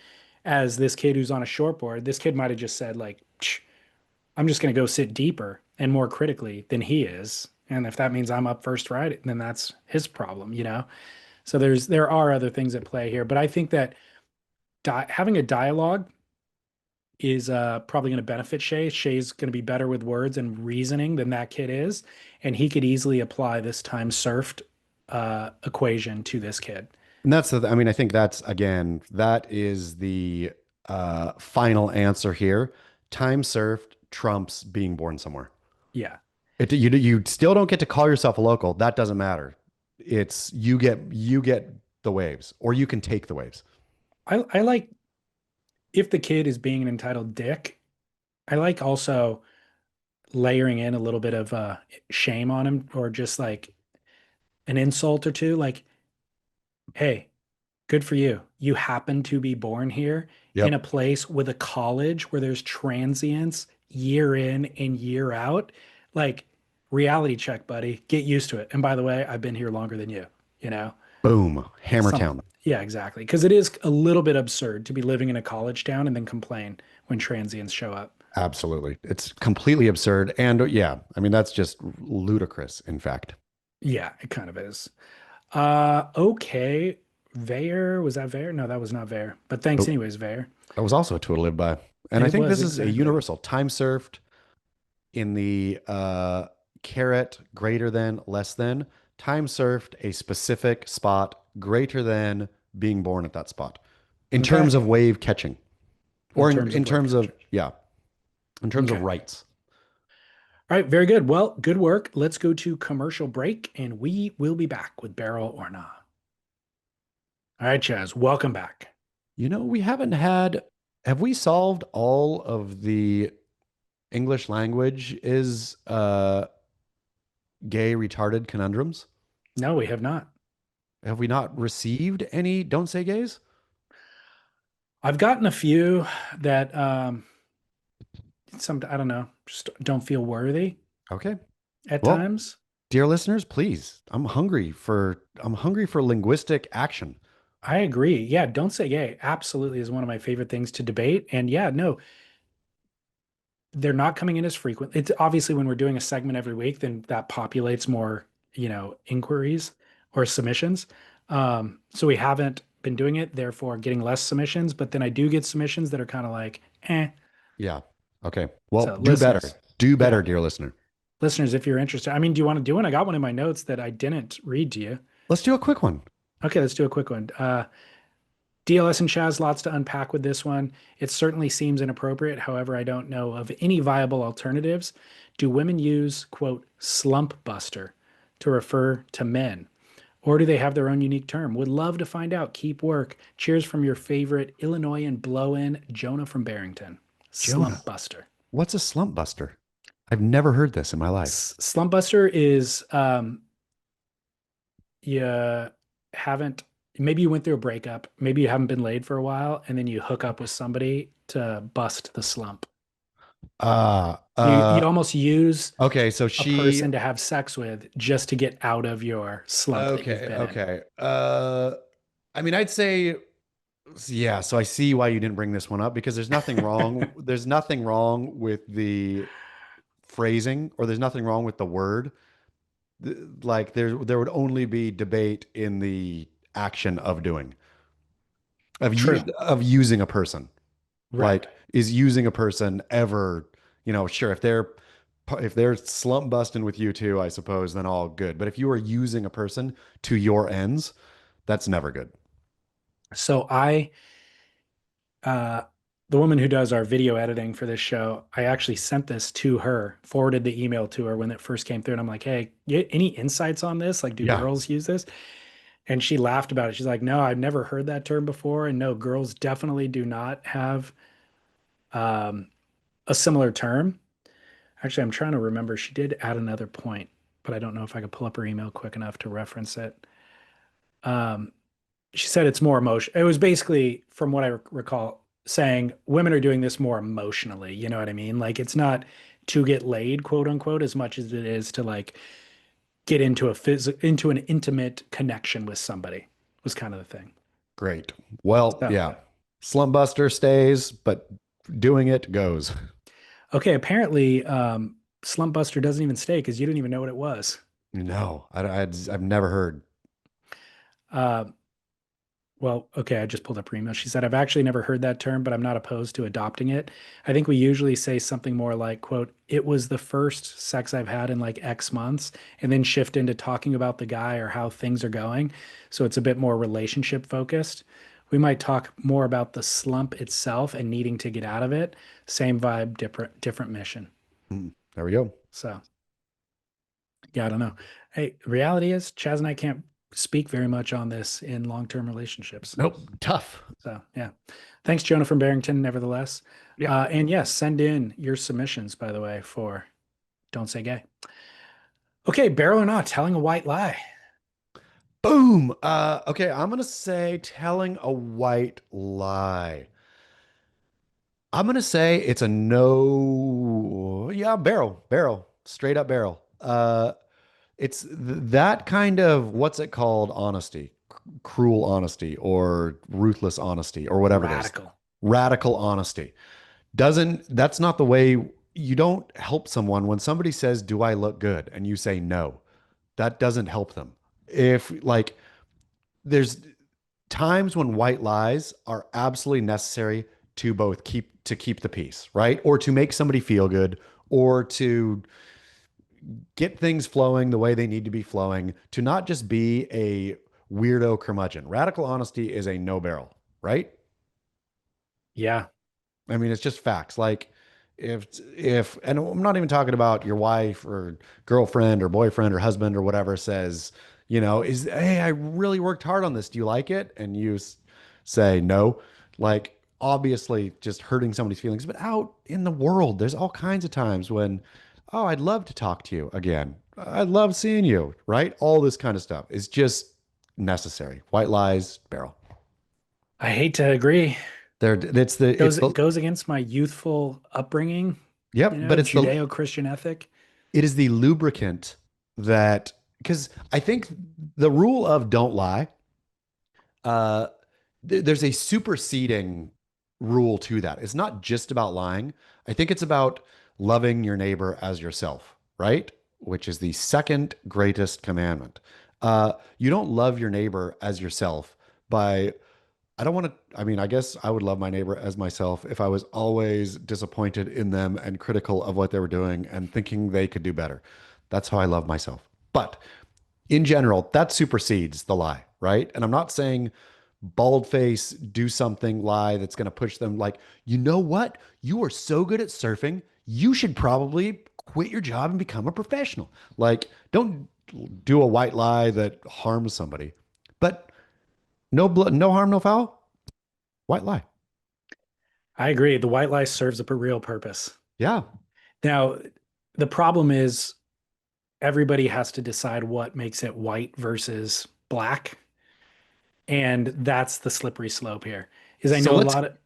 as this kid who's on a shortboard, this kid might have just said like, I'm just going to go sit deeper and more critically than he is. And if that means I'm up first right, then that's his problem. So there are other things at play here, but I think that having a dialogue is probably going to benefit Shay. Shay's going to be better with words and reasoning than that kid is, and he could easily apply this time surfed equation to this kid. And I mean, I think that's again, that is the final answer here. Time served trumps being born somewhere. Yeah, You still don't get to call yourself a local. That doesn't matter. It's you get the waves, or you can take the waves. I like if the kid is being an entitled dick. I like also layering in a little bit of shame on him, or just like an insult or two, like, hey, good for you. You happen to be born here in a Yep. place with a college where there's transients year in and year out. Like, reality check, buddy. Get used to it. And by the way, I've been here longer than you, you know? Boom. Something. Hammertown. Yeah, exactly. Because it is a little bit absurd to be living in a college town and then complain when transients show up. Absolutely. It's completely absurd. And yeah, I mean, that's just ludicrous, in fact. Yeah, it kind of is. Okay. Vare, was that Vare? No, that was not Vare. But thanks But anyways, Vare. that was also a tool to live by. And I It think was this is a exactly. universal time served in the caret greater than, less than. Time served a specific spot greater than being born at that spot in Okay. terms of wave catching In or terms in of wave terms of, catchers. yeah, in terms of Okay. rights. All right, very good. Well, good work. Let's go to commercial break and we will be back with Barrel or Nah. All right, Chaz, welcome back. We haven't have we solved all of the English language is gay retarded conundrums? No, we have not. Have we not received any don't say gays? I've gotten a few that I don't know, just don't feel worthy Okay. at Well, times. dear listeners, please, I'm hungry for linguistic action. I agree. Yeah, don't say gay absolutely is one of my favorite things to debate. And yeah, no, they're not coming in as frequent. It's obviously when we're doing a segment every week, then that populates more, inquiries or submissions. So we haven't been doing it, therefore getting less submissions. But then I do get submissions that are kind of like, eh. Yeah. Okay. So Well, do better. listeners, Do yeah, better, dear listener. listeners, if you're interested, I mean, do you want to do one? I got one in my notes that I didn't read to you. Let's do a quick one. Okay, let's do a quick one. DLS and Chaz, lots to unpack with this one. It certainly seems inappropriate. However, I don't know of any viable alternatives. Do women use, quote, slump buster to refer to men? Or do they have their own unique term? Would love to find out. Keep work. Cheers from your favorite Illinoisan blow-in, Jonah from Barrington. Jonah, Slump buster. what's a slump buster? I've never heard this in my life. Slump buster is you haven't maybe you went through a breakup, maybe you haven't been laid for a while, and then you hook up with somebody to bust the slump. Uh, You uh, almost use okay. So a she, person to have sex with just to get out of your slump that you've okay. been in. Okay. I mean, I'd say, yeah. So I see why you didn't bring this one up because there's nothing wrong. There's nothing wrong with the phrasing or there's nothing wrong with the word. Like there would only be debate in the action of doing True. of using a person. Right. Like is using a person ever, sure if they're slump busting with you too, I suppose, then all good. But if you are using a person to your ends, that's never good. So uh the woman who does our video editing for this show, I actually sent this to her, forwarded the email to her when it first came through, and I'm like, hey, any insights on this? Like, do Yeah. girls use this? And she laughed about it. She's like, no, I've never heard that term before. And no, girls definitely do not have um, a similar term. Actually, I'm trying to remember. She did add another point, but I don't know if I could pull up her email quick enough to reference it. Um, she said it's more emotion. It was basically, from what I recall, saying women are doing this more emotionally. You know what I mean? Like it's not to get laid, quote unquote, as much as it is to like get into into an intimate connection with somebody. Was kind of the thing. Great. Well, So, yeah. Slump Buster stays, but doing it goes. okay, apparently, Slump Buster doesn't even stay because you didn't even know what it was. No, I've never heard. Uh, Well, okay, I just pulled up her email. She said, I've actually never heard that term, but I'm not opposed to adopting it. I think we usually say something more like, quote, it was the first sex I've had in like X months, and then shift into talking about the guy or how things are going. So it's a bit more relationship focused. We might talk more about the slump itself and needing to get out of it. Same vibe, different mission. There we go. So yeah, I don't know. Hey, reality is Chaz and I can't speak very much on this in long-term relationships. Nope. Tough. So yeah. Thanks, Jonah from Barrington, nevertheless. Yeah. And yes, send in your submissions, by the way, for Don't Say Gay. Okay, barrel or not, telling a white lie. Boom. Okay, I'm gonna say telling a white lie. I'm gonna say it's a no. Yeah, barrel, straight up barrel. It's that kind of what's it called? Honesty, cruel honesty, or ruthless honesty, or whatever it is. Radical. Radical honesty. That's not the way you don't help someone when somebody says, "Do I look good?" and you say no. That doesn't help them. If like there's times when white lies are absolutely necessary to both keep the peace, right? Or to make somebody feel good, or to get things flowing the way they need to be flowing, to not just be a weirdo curmudgeon. Radical honesty is a no barrel, right? Yeah. I mean, it's just facts. Like if and I'm not even talking about your wife or girlfriend or boyfriend or husband or whatever says, is hey, I really worked hard on this. Do you like it? And you say no. Like obviously just hurting somebody's feelings, but out in the world, there's all kinds of times when, oh, I'd love to talk to you again. I'd love seeing you, right? All this kind of stuff is just necessary. White lies, barrel. I hate to agree. There, Goes against my youthful upbringing, yep, but Judeo-Christian ethic. it is the lubricant that, because I think the rule of don't lie, uh, there's a superseding rule to that. It's not just about lying. I think it's about loving your neighbor as yourself, right? Which is the second greatest commandment. You don't love your neighbor as yourself by, I don't want to, I mean, I guess I would love my neighbor as myself if I was always disappointed in them and critical of what they were doing and thinking they could do better. That's how I love myself. But in general, that supersedes the lie, right? And I'm not saying bald face, do something lie that's going to push them like, you know what? You are so good at surfing. You should probably quit your job and become a professional. Like, don't do a white lie that harms somebody. But no blood, no harm, no foul. White lie. I agree. The white lie serves a real purpose. Yeah. Now, the problem is everybody has to decide what makes it white versus black. And that's the slippery slope here. Is I So know a lot of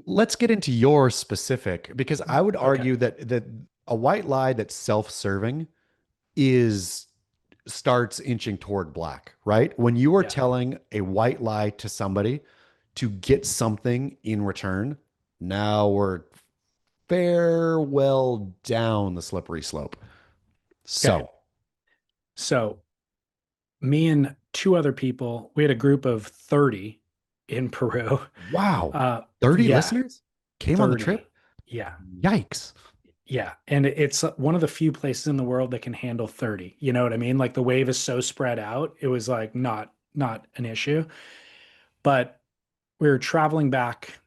let's get into your specific, because I would okay. argue that a white lie that's self-serving is starts inching toward black, right? When you are Yeah. telling a white lie to somebody to get something in return, now we're fair well down the slippery slope. Okay. So, So me and two other people, we had a group of 30 in Peru. wow, 30 Yeah, listeners came on the 30. trip. Yeah. Yikes. Yeah. And it's one of the few places in the world that can handle 30. You know what I mean? Like the wave is so spread out. It was like not an issue. But we were traveling back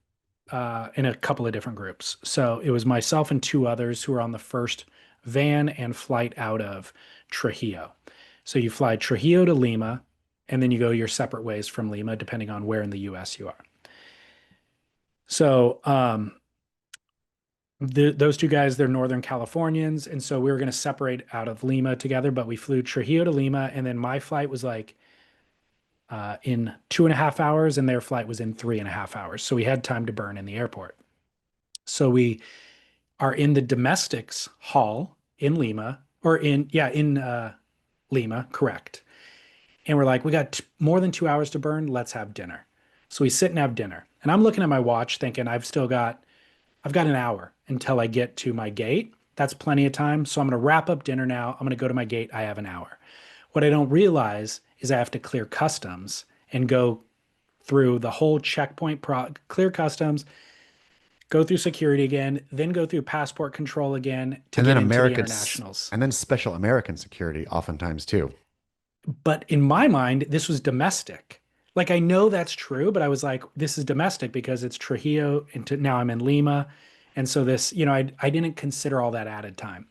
in a couple of different groups. So it was myself and two others who were on the first van and flight out of Trujillo. So you fly Trujillo to Lima, and then you go your separate ways from Lima, depending on where in the US you are. So, those two guys, they're Northern Californians. And so we were going to separate out of Lima together, but we flew Trujillo to Lima. And then my flight was like in 2.5 hours, and their flight was in 3.5 hours. So we had time to burn in the airport. So we are in the domestics hall in Lima, or in Lima, correct. And we're like, we got more than 2 hours to burn. Let's have dinner. So we sit and have dinner. And I'm looking at my watch thinking I've got an hour until I get to my gate. That's plenty of time. So I'm going to wrap up dinner now. I'm going to go to my gate. I have an hour. What I don't realize is I have to clear customs and go through the whole checkpoint, clear customs, go through security again, then go through passport control again to And then get into the American, internationals. and then special American security oftentimes too. But in my mind, this was domestic. Like, I know that's true, but I was like, this is domestic because it's Trujillo, and now I'm in Lima. And so this, I didn't consider all that added time.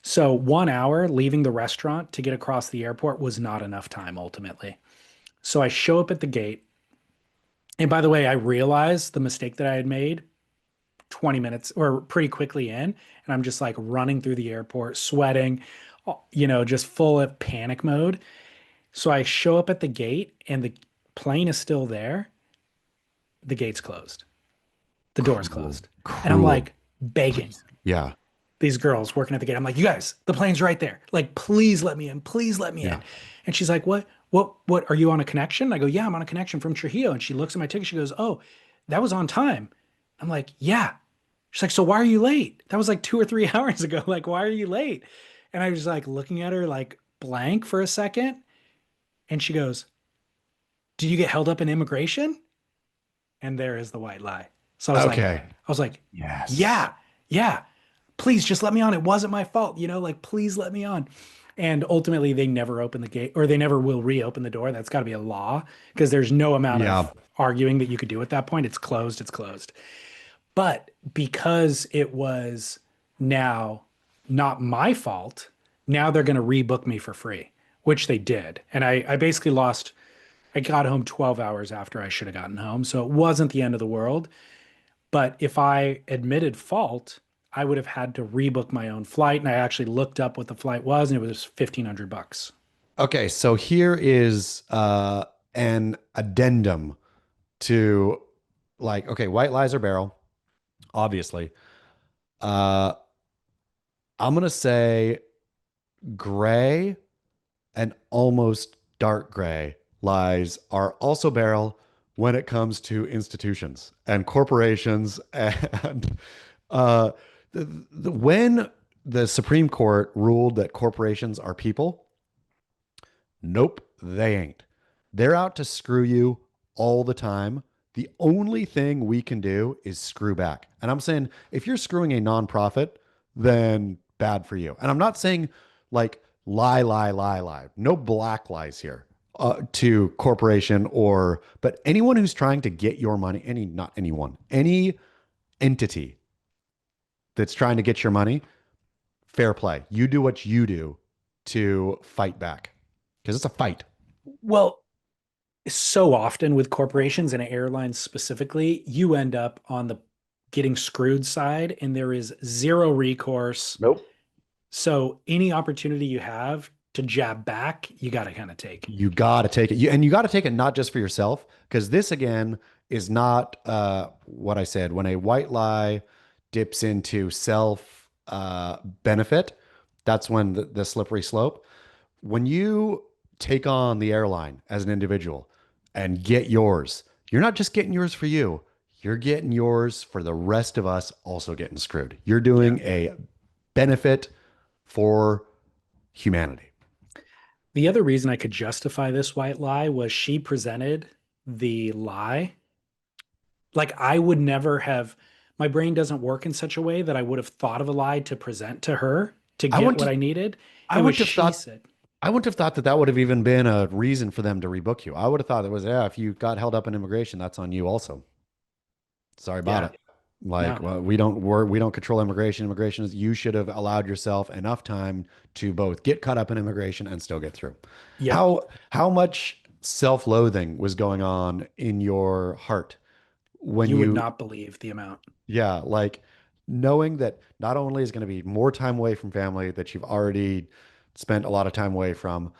So 1 hour leaving the restaurant to get across the airport was not enough time ultimately. So I show up at the gate. And by the way, I realized the mistake that I had made 20 minutes or pretty quickly in. And I'm just like running through the airport, sweating, just full of panic mode. So I show up at the gate and the plane is still there. The gate's closed. The door's closed. And I'm like begging Yeah. these girls working at the gate. I'm like, you guys, the plane's right there. Like, please let me in. Please let me in. And she's like, what, are you on a connection? I go, yeah, I'm on a connection from Trujillo. And she looks at my ticket. She goes, oh, that was on time. I'm like, yeah. She's like, so why are you late? That was like 2 or 3 hours ago. Like, why are you late? And I was like looking at her like blank for a second. And she goes, did you get held up in immigration? And there is the white lie. So I was like, yes, yeah, please just let me on. It wasn't my fault. Like, please let me on. And ultimately they never open the gate, or they never will reopen the door. That's gotta be a law, because there's no amount of arguing that you could do at that point. It's closed. It's closed. But because it was now not my fault, now they're going to rebook me for free, which they did. And I basically I got home 12 hours after I should have gotten home. So it wasn't the end of the world. But if I admitted fault, I would have had to rebook my own flight. And I actually looked up what the flight was, and it was $1,500. Okay, so here is an addendum to, like, okay, white lies are barrel, obviously. I'm gonna say gray and almost dark gray lies are also barrel when it comes to institutions and corporations. And uh, when the Supreme Court ruled that corporations are people, nope, they ain't. They're out to screw you all the time. The only thing we can do is screw back. And I'm saying, if you're screwing a nonprofit, then bad for you. And I'm not saying like lie, lie, lie, lie. No black lies here to corporation, but anyone who's trying to get your money, any entity that's trying to get your money, fair play. You do what you do to fight back, because it's a fight. Well, so often with corporations and airlines specifically, you end up on the getting screwed side, and there is zero recourse. Nope. So any opportunity you have to jab back, you got to kind of take. You got to take it. And you got to take it not just for yourself, because this, again, is not what I said. When a white lie dips into self benefit, that's when the slippery slope. When you take on the airline as an individual and get yours, you're not just getting yours for you. You're getting yours for the rest of us also getting screwed. You're doing a benefit for humanity. The other reason I could justify this white lie was she presented the lie. Like, I would never have, my brain doesn't work in such a way that I would have thought of a lie to present to her to get what I needed. I wouldn't have thought that would have even been a reason for them to rebook you. I would have thought it was, if you got held up in immigration, that's on you also. Sorry about it. Like, well, we don't control immigration. Immigration is, you should have allowed yourself enough time to both get caught up in immigration and still get through. How much self-loathing was going on in your heart when You would you, not believe the amount. yeah, like knowing that not only is going to be more time away from family that you've already spent a lot of time away from,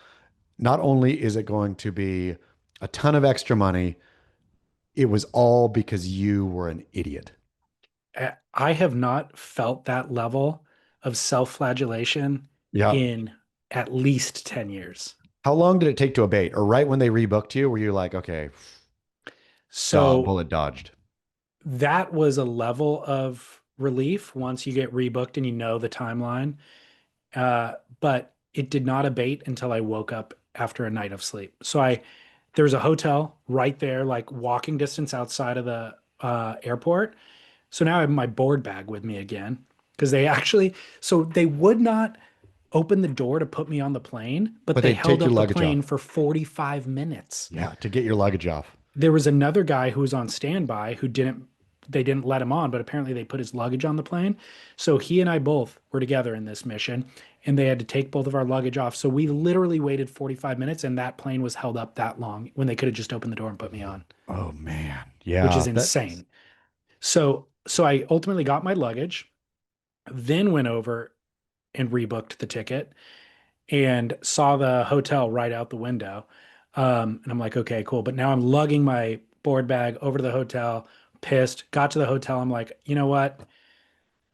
not only is it going to be a ton of extra money, it was all because you were an idiot. I have not felt that level of self-flagellation Yeah. in at least 10 years. How long did it take to abate? Or right when they rebooked you, were you like, okay, So bullet dodged? that was a level of relief once you get rebooked and you know the timeline. But it did not abate until I woke up after a night of sleep. There was a hotel right there, like walking distance outside of the airport. So now I have my board bag with me again because they would not open the door to put me on the plane, but But they they held take your up the luggage plane off. for 45 minutes. Yeah, to get your luggage off. There was another guy who was on standby they didn't let him on, but apparently they put his luggage on the plane. So he and I both were together in this mission and they had to take both of our luggage off. So we literally waited 45 minutes and that plane was held up that long when they could have just opened the door and put me on, Oh man. which Yeah, is that's insane. So I ultimately got my luggage, then went over and rebooked the ticket and saw the hotel right out the window. And I'm like, okay, cool. But now I'm lugging my board bag over to the hotel, pissed. Got to the hotel. I'm like, you know what?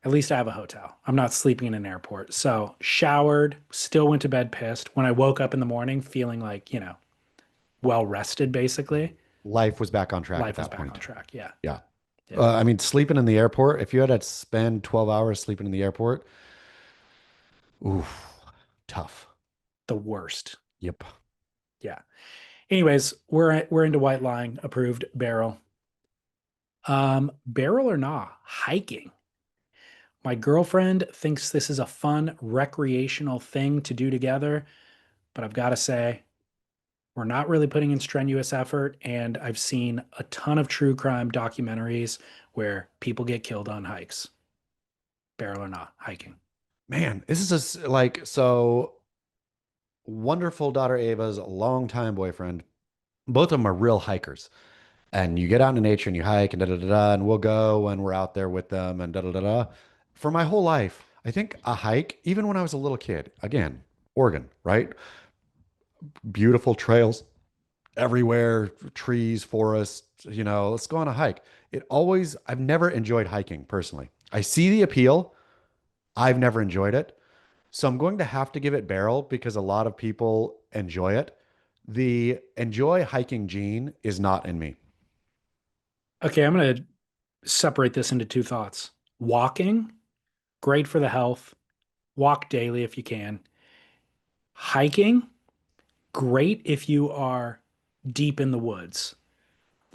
At least I have a hotel. I'm not sleeping in an airport. So showered, still went to bed pissed. When I woke up in the morning, feeling like, well rested, basically, life was back on track at life was that back on point. track. Yeah. Yeah. Yeah. I mean, sleeping in the airport, if you had to spend 12 hours sleeping in the airport, oof, tough. The worst. Yep. Yeah. Anyways, we're into white line approved barrel. Barrel or not, hiking. My girlfriend thinks this is a fun recreational thing to do together, but I've got to say, we're not really putting in strenuous effort. And I've seen a ton of true crime documentaries where people get killed on hikes, barrel or not, hiking. Man, this is just like so wonderful daughter Ava's longtime boyfriend. Both of them are real hikers. And you get out into nature and you hike and da da da da, and we'll go when we're out there with them and da da da da. For my whole life, I think a hike, even when I was a little kid, again, Oregon, right? Beautiful trails everywhere, trees, forests, let's go on a hike. I've never enjoyed hiking personally. I see the appeal. I've never enjoyed it. So I'm going to have to give it barrel because a lot of people enjoy it. The enjoy hiking gene is not in me. Okay, I'm going to separate this into two thoughts. Walking, great for the health. Walk daily if you can. Hiking, great if you are deep in the woods.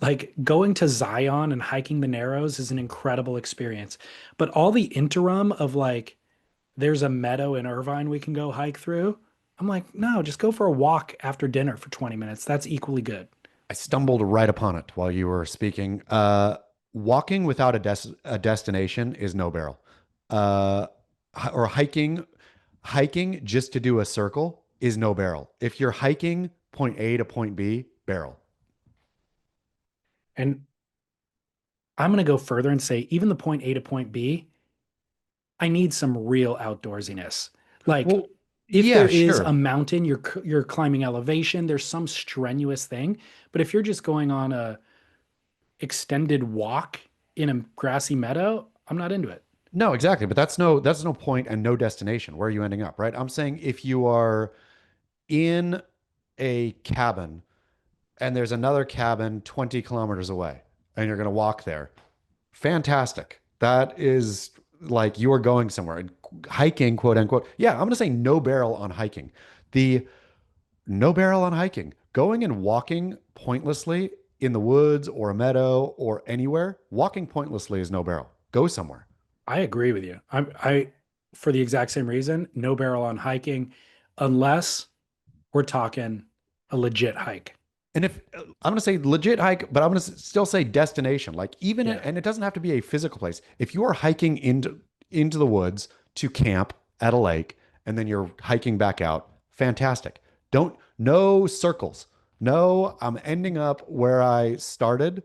Like going to Zion and hiking the Narrows is an incredible experience. But all the interim of like, there's a meadow in Irvine we can go hike through. I'm like, no, just go for a walk after dinner for 20 minutes. That's equally good. I stumbled right upon it while you were speaking. Walking without a destination is no barrel. Uh, or hiking just to do a circle is no barrel. If you're hiking point A to point B, barrel. And I'm going to go further and say, even the point A to point B, I need some real outdoorsiness. Like, Well, if yeah, there is a sure. mountain, you're climbing elevation, there's some strenuous thing. But if you're just going on a extended walk in a grassy meadow, I'm not into it. No, exactly. But that's no point and no destination. Where are you ending up, right? I'm saying if you are in a cabin and there's another cabin 20 kilometers away and you're going to walk there, fantastic. That is like you are going somewhere and hiking, quote unquote. Yeah, I'm going to say no barrel on hiking. The no barrel on hiking, going and walking pointlessly in the woods or a meadow or anywhere, walking pointlessly is no barrel. Go somewhere. I agree with you. For the exact same reason, no barrel on hiking, unless we're talking a legit hike. And if I'm going to say legit hike, but I'm going to still say destination, like Yeah. and it doesn't have to be a physical place. If you are hiking into the woods to camp at a lake and then you're hiking back out, fantastic. Don't no circles, No, I'm ending up where I started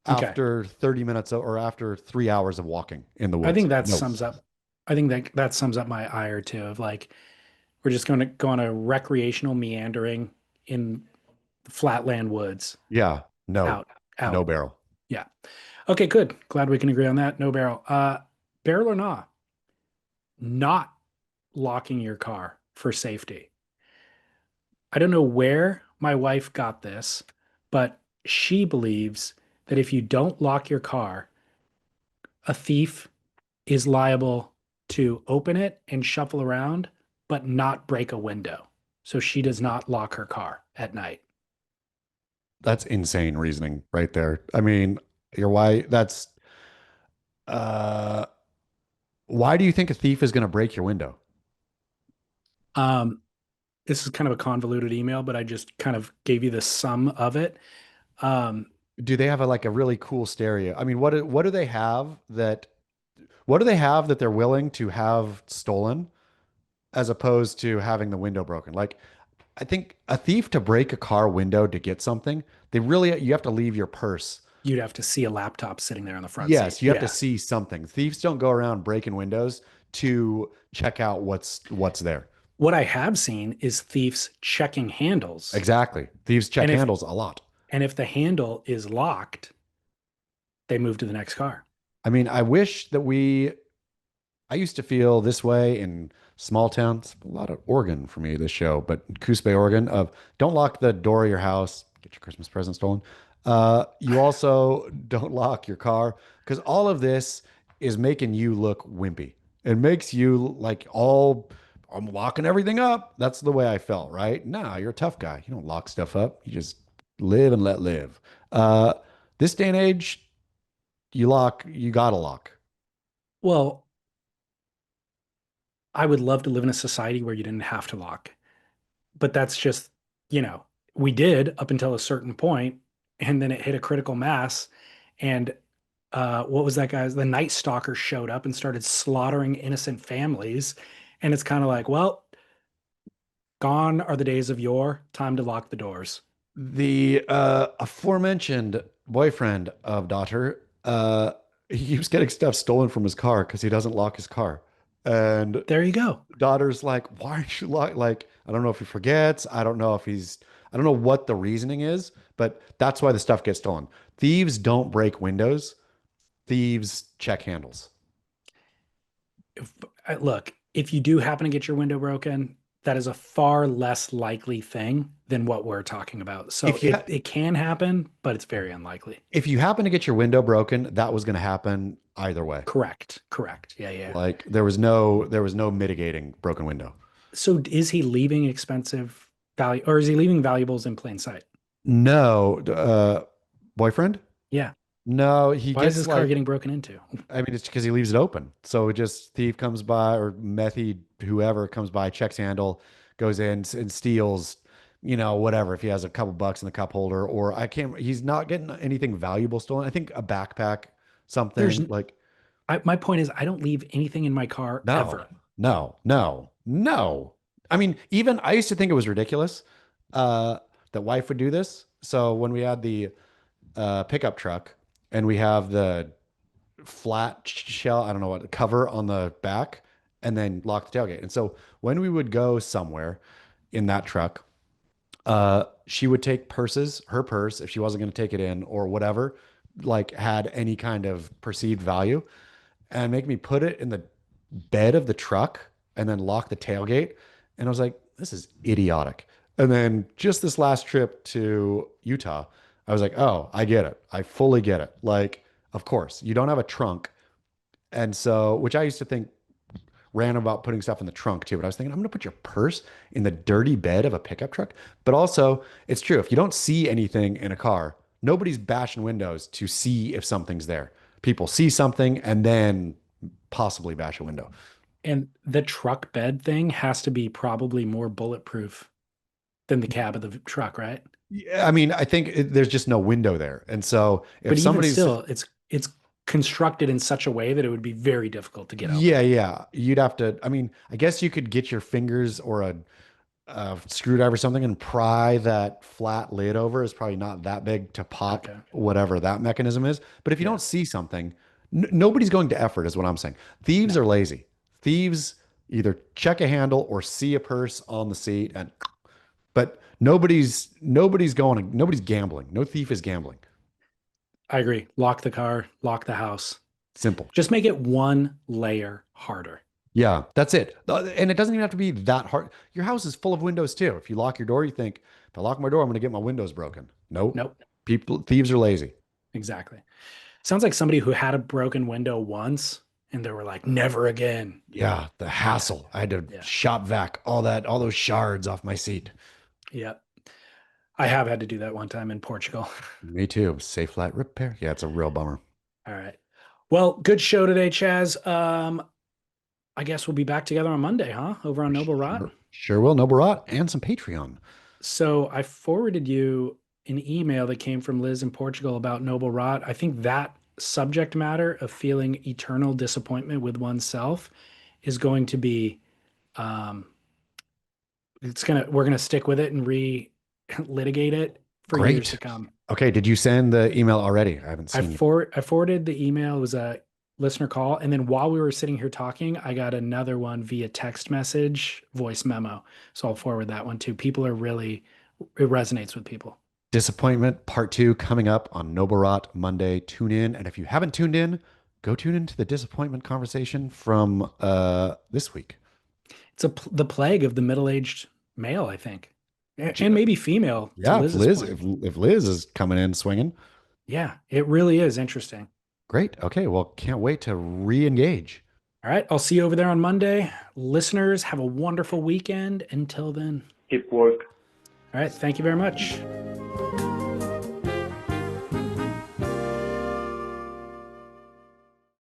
Okay. after 30 minutes or after 3 hours of walking in the I woods. think that No. sums up I think that sums up my ire too of like we're just going to go on a recreational meandering in the flatland woods. Yeah. No. Out, No out. barrel. Yeah. Okay, good. Glad we can agree on that. No barrel. Barrel or not locking your car for safety. I don't know where my wife got this, but she believes that if you don't lock your car, a thief is liable to open it and shuffle around, but not break a window. So she does not lock her car at night. That's insane reasoning right there. I mean, your why that's uh why do you think a thief is going to break your window? Um, this is kind of a convoluted email, but I just kind of gave you the sum of it. Um, Do they have a like a really cool stereo? I mean, what do they have that what do they have that they're willing to have stolen as opposed to having the window broken? Like I think a thief to break a car window to get something, they really you have to leave your purse. you'd have to see a laptop sitting there on the front seat. Yes, you have to Yeah. see something. Thieves don't go around breaking windows to check out what's there. What I have seen is thieves checking handles. Exactly. Thieves check And if handles a lot. and if the handle is locked, they move to the next car. I mean, I wish that I used to feel this way in small towns. A lot of Oregon for me, this show, but Coos Bay, Oregon, of don't lock the door of your house, get your Christmas present stolen. You also don't lock your car because all of this is making you look wimpy. It makes you like all, I'm locking everything up. That's the way I felt, right? Nah, you're a tough guy. You don't lock stuff up. You just live and let live. Uh, this day and age, you gotta lock. Well, I would love to live in a society where you didn't have to lock, but that's just, you know, we did up until a certain point, and then it hit a critical mass. And what was that guy's? The Night Stalker showed up and started slaughtering innocent families. And it's kind of like, well, gone are the days of yore. Time to lock the doors. The aforementioned boyfriend of daughter, he keeps getting stuff stolen from his car because he doesn't lock his car. And There you go. daughter's like, why aren't you lock? Like, I don't know if he forgets. I don't know what the reasoning is, but that's why the stuff gets stolen. Thieves don't break windows. Thieves check handles. If, look, if you do happen to get your window broken, that is a far less likely thing than what we're talking about. So If you it, ha it can happen, but it's very unlikely. if you happen to get your window broken, that was going to happen either way. Correct. Correct. Yeah, yeah. Like there was no mitigating broken window. So is he leaving expensive value or is he leaving valuables in plain sight? No, boyfriend? Yeah. No, he Why is gets his car like, getting broken into? I mean, it's because he leaves it open. So it just thief comes by or methy, whoever comes by, checks handle, goes in and steals, whatever. If he has a couple bucks in the cup holder, or he's not getting anything valuable stolen. I think a backpack, There's something like, my point is I don't leave anything in my car no, ever. no, no, no. I mean, even I used to think it was ridiculous, that wife would do this. So when we had the pickup truck and we have the flat shell, I don't know what, cover on the back, and then lock the tailgate. And so when we would go somewhere in that truck, she would take her purse, if she wasn't going to take it in or whatever, like had any kind of perceived value, and make me put it in the bed of the truck and then lock the tailgate. And I was like, this is idiotic. And then just this last trip to Utah, I was like, oh, I get it. I fully get it. Like, of course, you don't have a trunk. And so, which I used to think ran about putting stuff in the trunk too. But I was thinking, I'm going to put your purse in the dirty bed of a pickup truck. But also, it's true. If you don't see anything in a car, nobody's bashing windows to see if something's there. People see something and then possibly bash a window. And the truck bed thing has to be probably more bulletproof than the cab of the truck, right? Yeah, I mean, I think there's just no window there. And so But if even somebody's, still, it's constructed in such a way that it would be very difficult to get open. yeah, yeah, you'd have to, I mean, I guess you could get your fingers or screwdriver or something and pry that flat lid over is probably not that big to pop Okay. whatever that mechanism is. But if you Yeah. don't see something, nobody's going to effort, is what I'm saying. Thieves No. are lazy. Thieves either check a handle or see a purse on the seat, and but nobody's gambling. No thief is gambling. I agree. Lock the car, lock the house. Simple. Just make it one layer harder. Yeah, that's it. And it doesn't even have to be that hard. Your house is full of windows too. If you lock your door, you think, if I lock my door, I'm going to get my windows broken. Nope. Nope. Thieves are lazy. Exactly. Sounds like somebody who had a broken window once and they were like, never again. Yeah, the hassle. I had to Yeah. shop vac all those shards off my seat. Yeah. I have had to do that one time in Portugal. Me too. Safe flat repair. Yeah, it's a real bummer. All right. Well, good show today, Chaz. I guess we'll be back together on Monday, huh? Over on Noble Rot. Sure will. No Barat and some Patreon. So I forwarded you an email that came from Liz in Portugal about Noble Rot. I think that subject matter of feeling eternal disappointment with oneself is going to be we're gonna stick with it and litigate it for years to Great. come. Okay, did you send the email already? I haven't I seen it. forwarded the email. It was a listener call, and then while we were sitting here talking, I got another one via text message, voice memo. So I'll forward that one too. People are really, it resonates with people. Disappointment Part 2 coming up on Noborot Monday. Tune in. And if you haven't tuned in, go tune into the disappointment conversation from this week. It's the plague of the middle-aged male, I think, and maybe female. Yeah, To if Liz's Liz, point. if Liz is coming in swinging, Yeah, it really is interesting. great. Okay, well, can't wait to re-engage. All right, I'll see you over there on Monday. Listeners, have a wonderful weekend. Until then, Keep work. all right, thank you very much.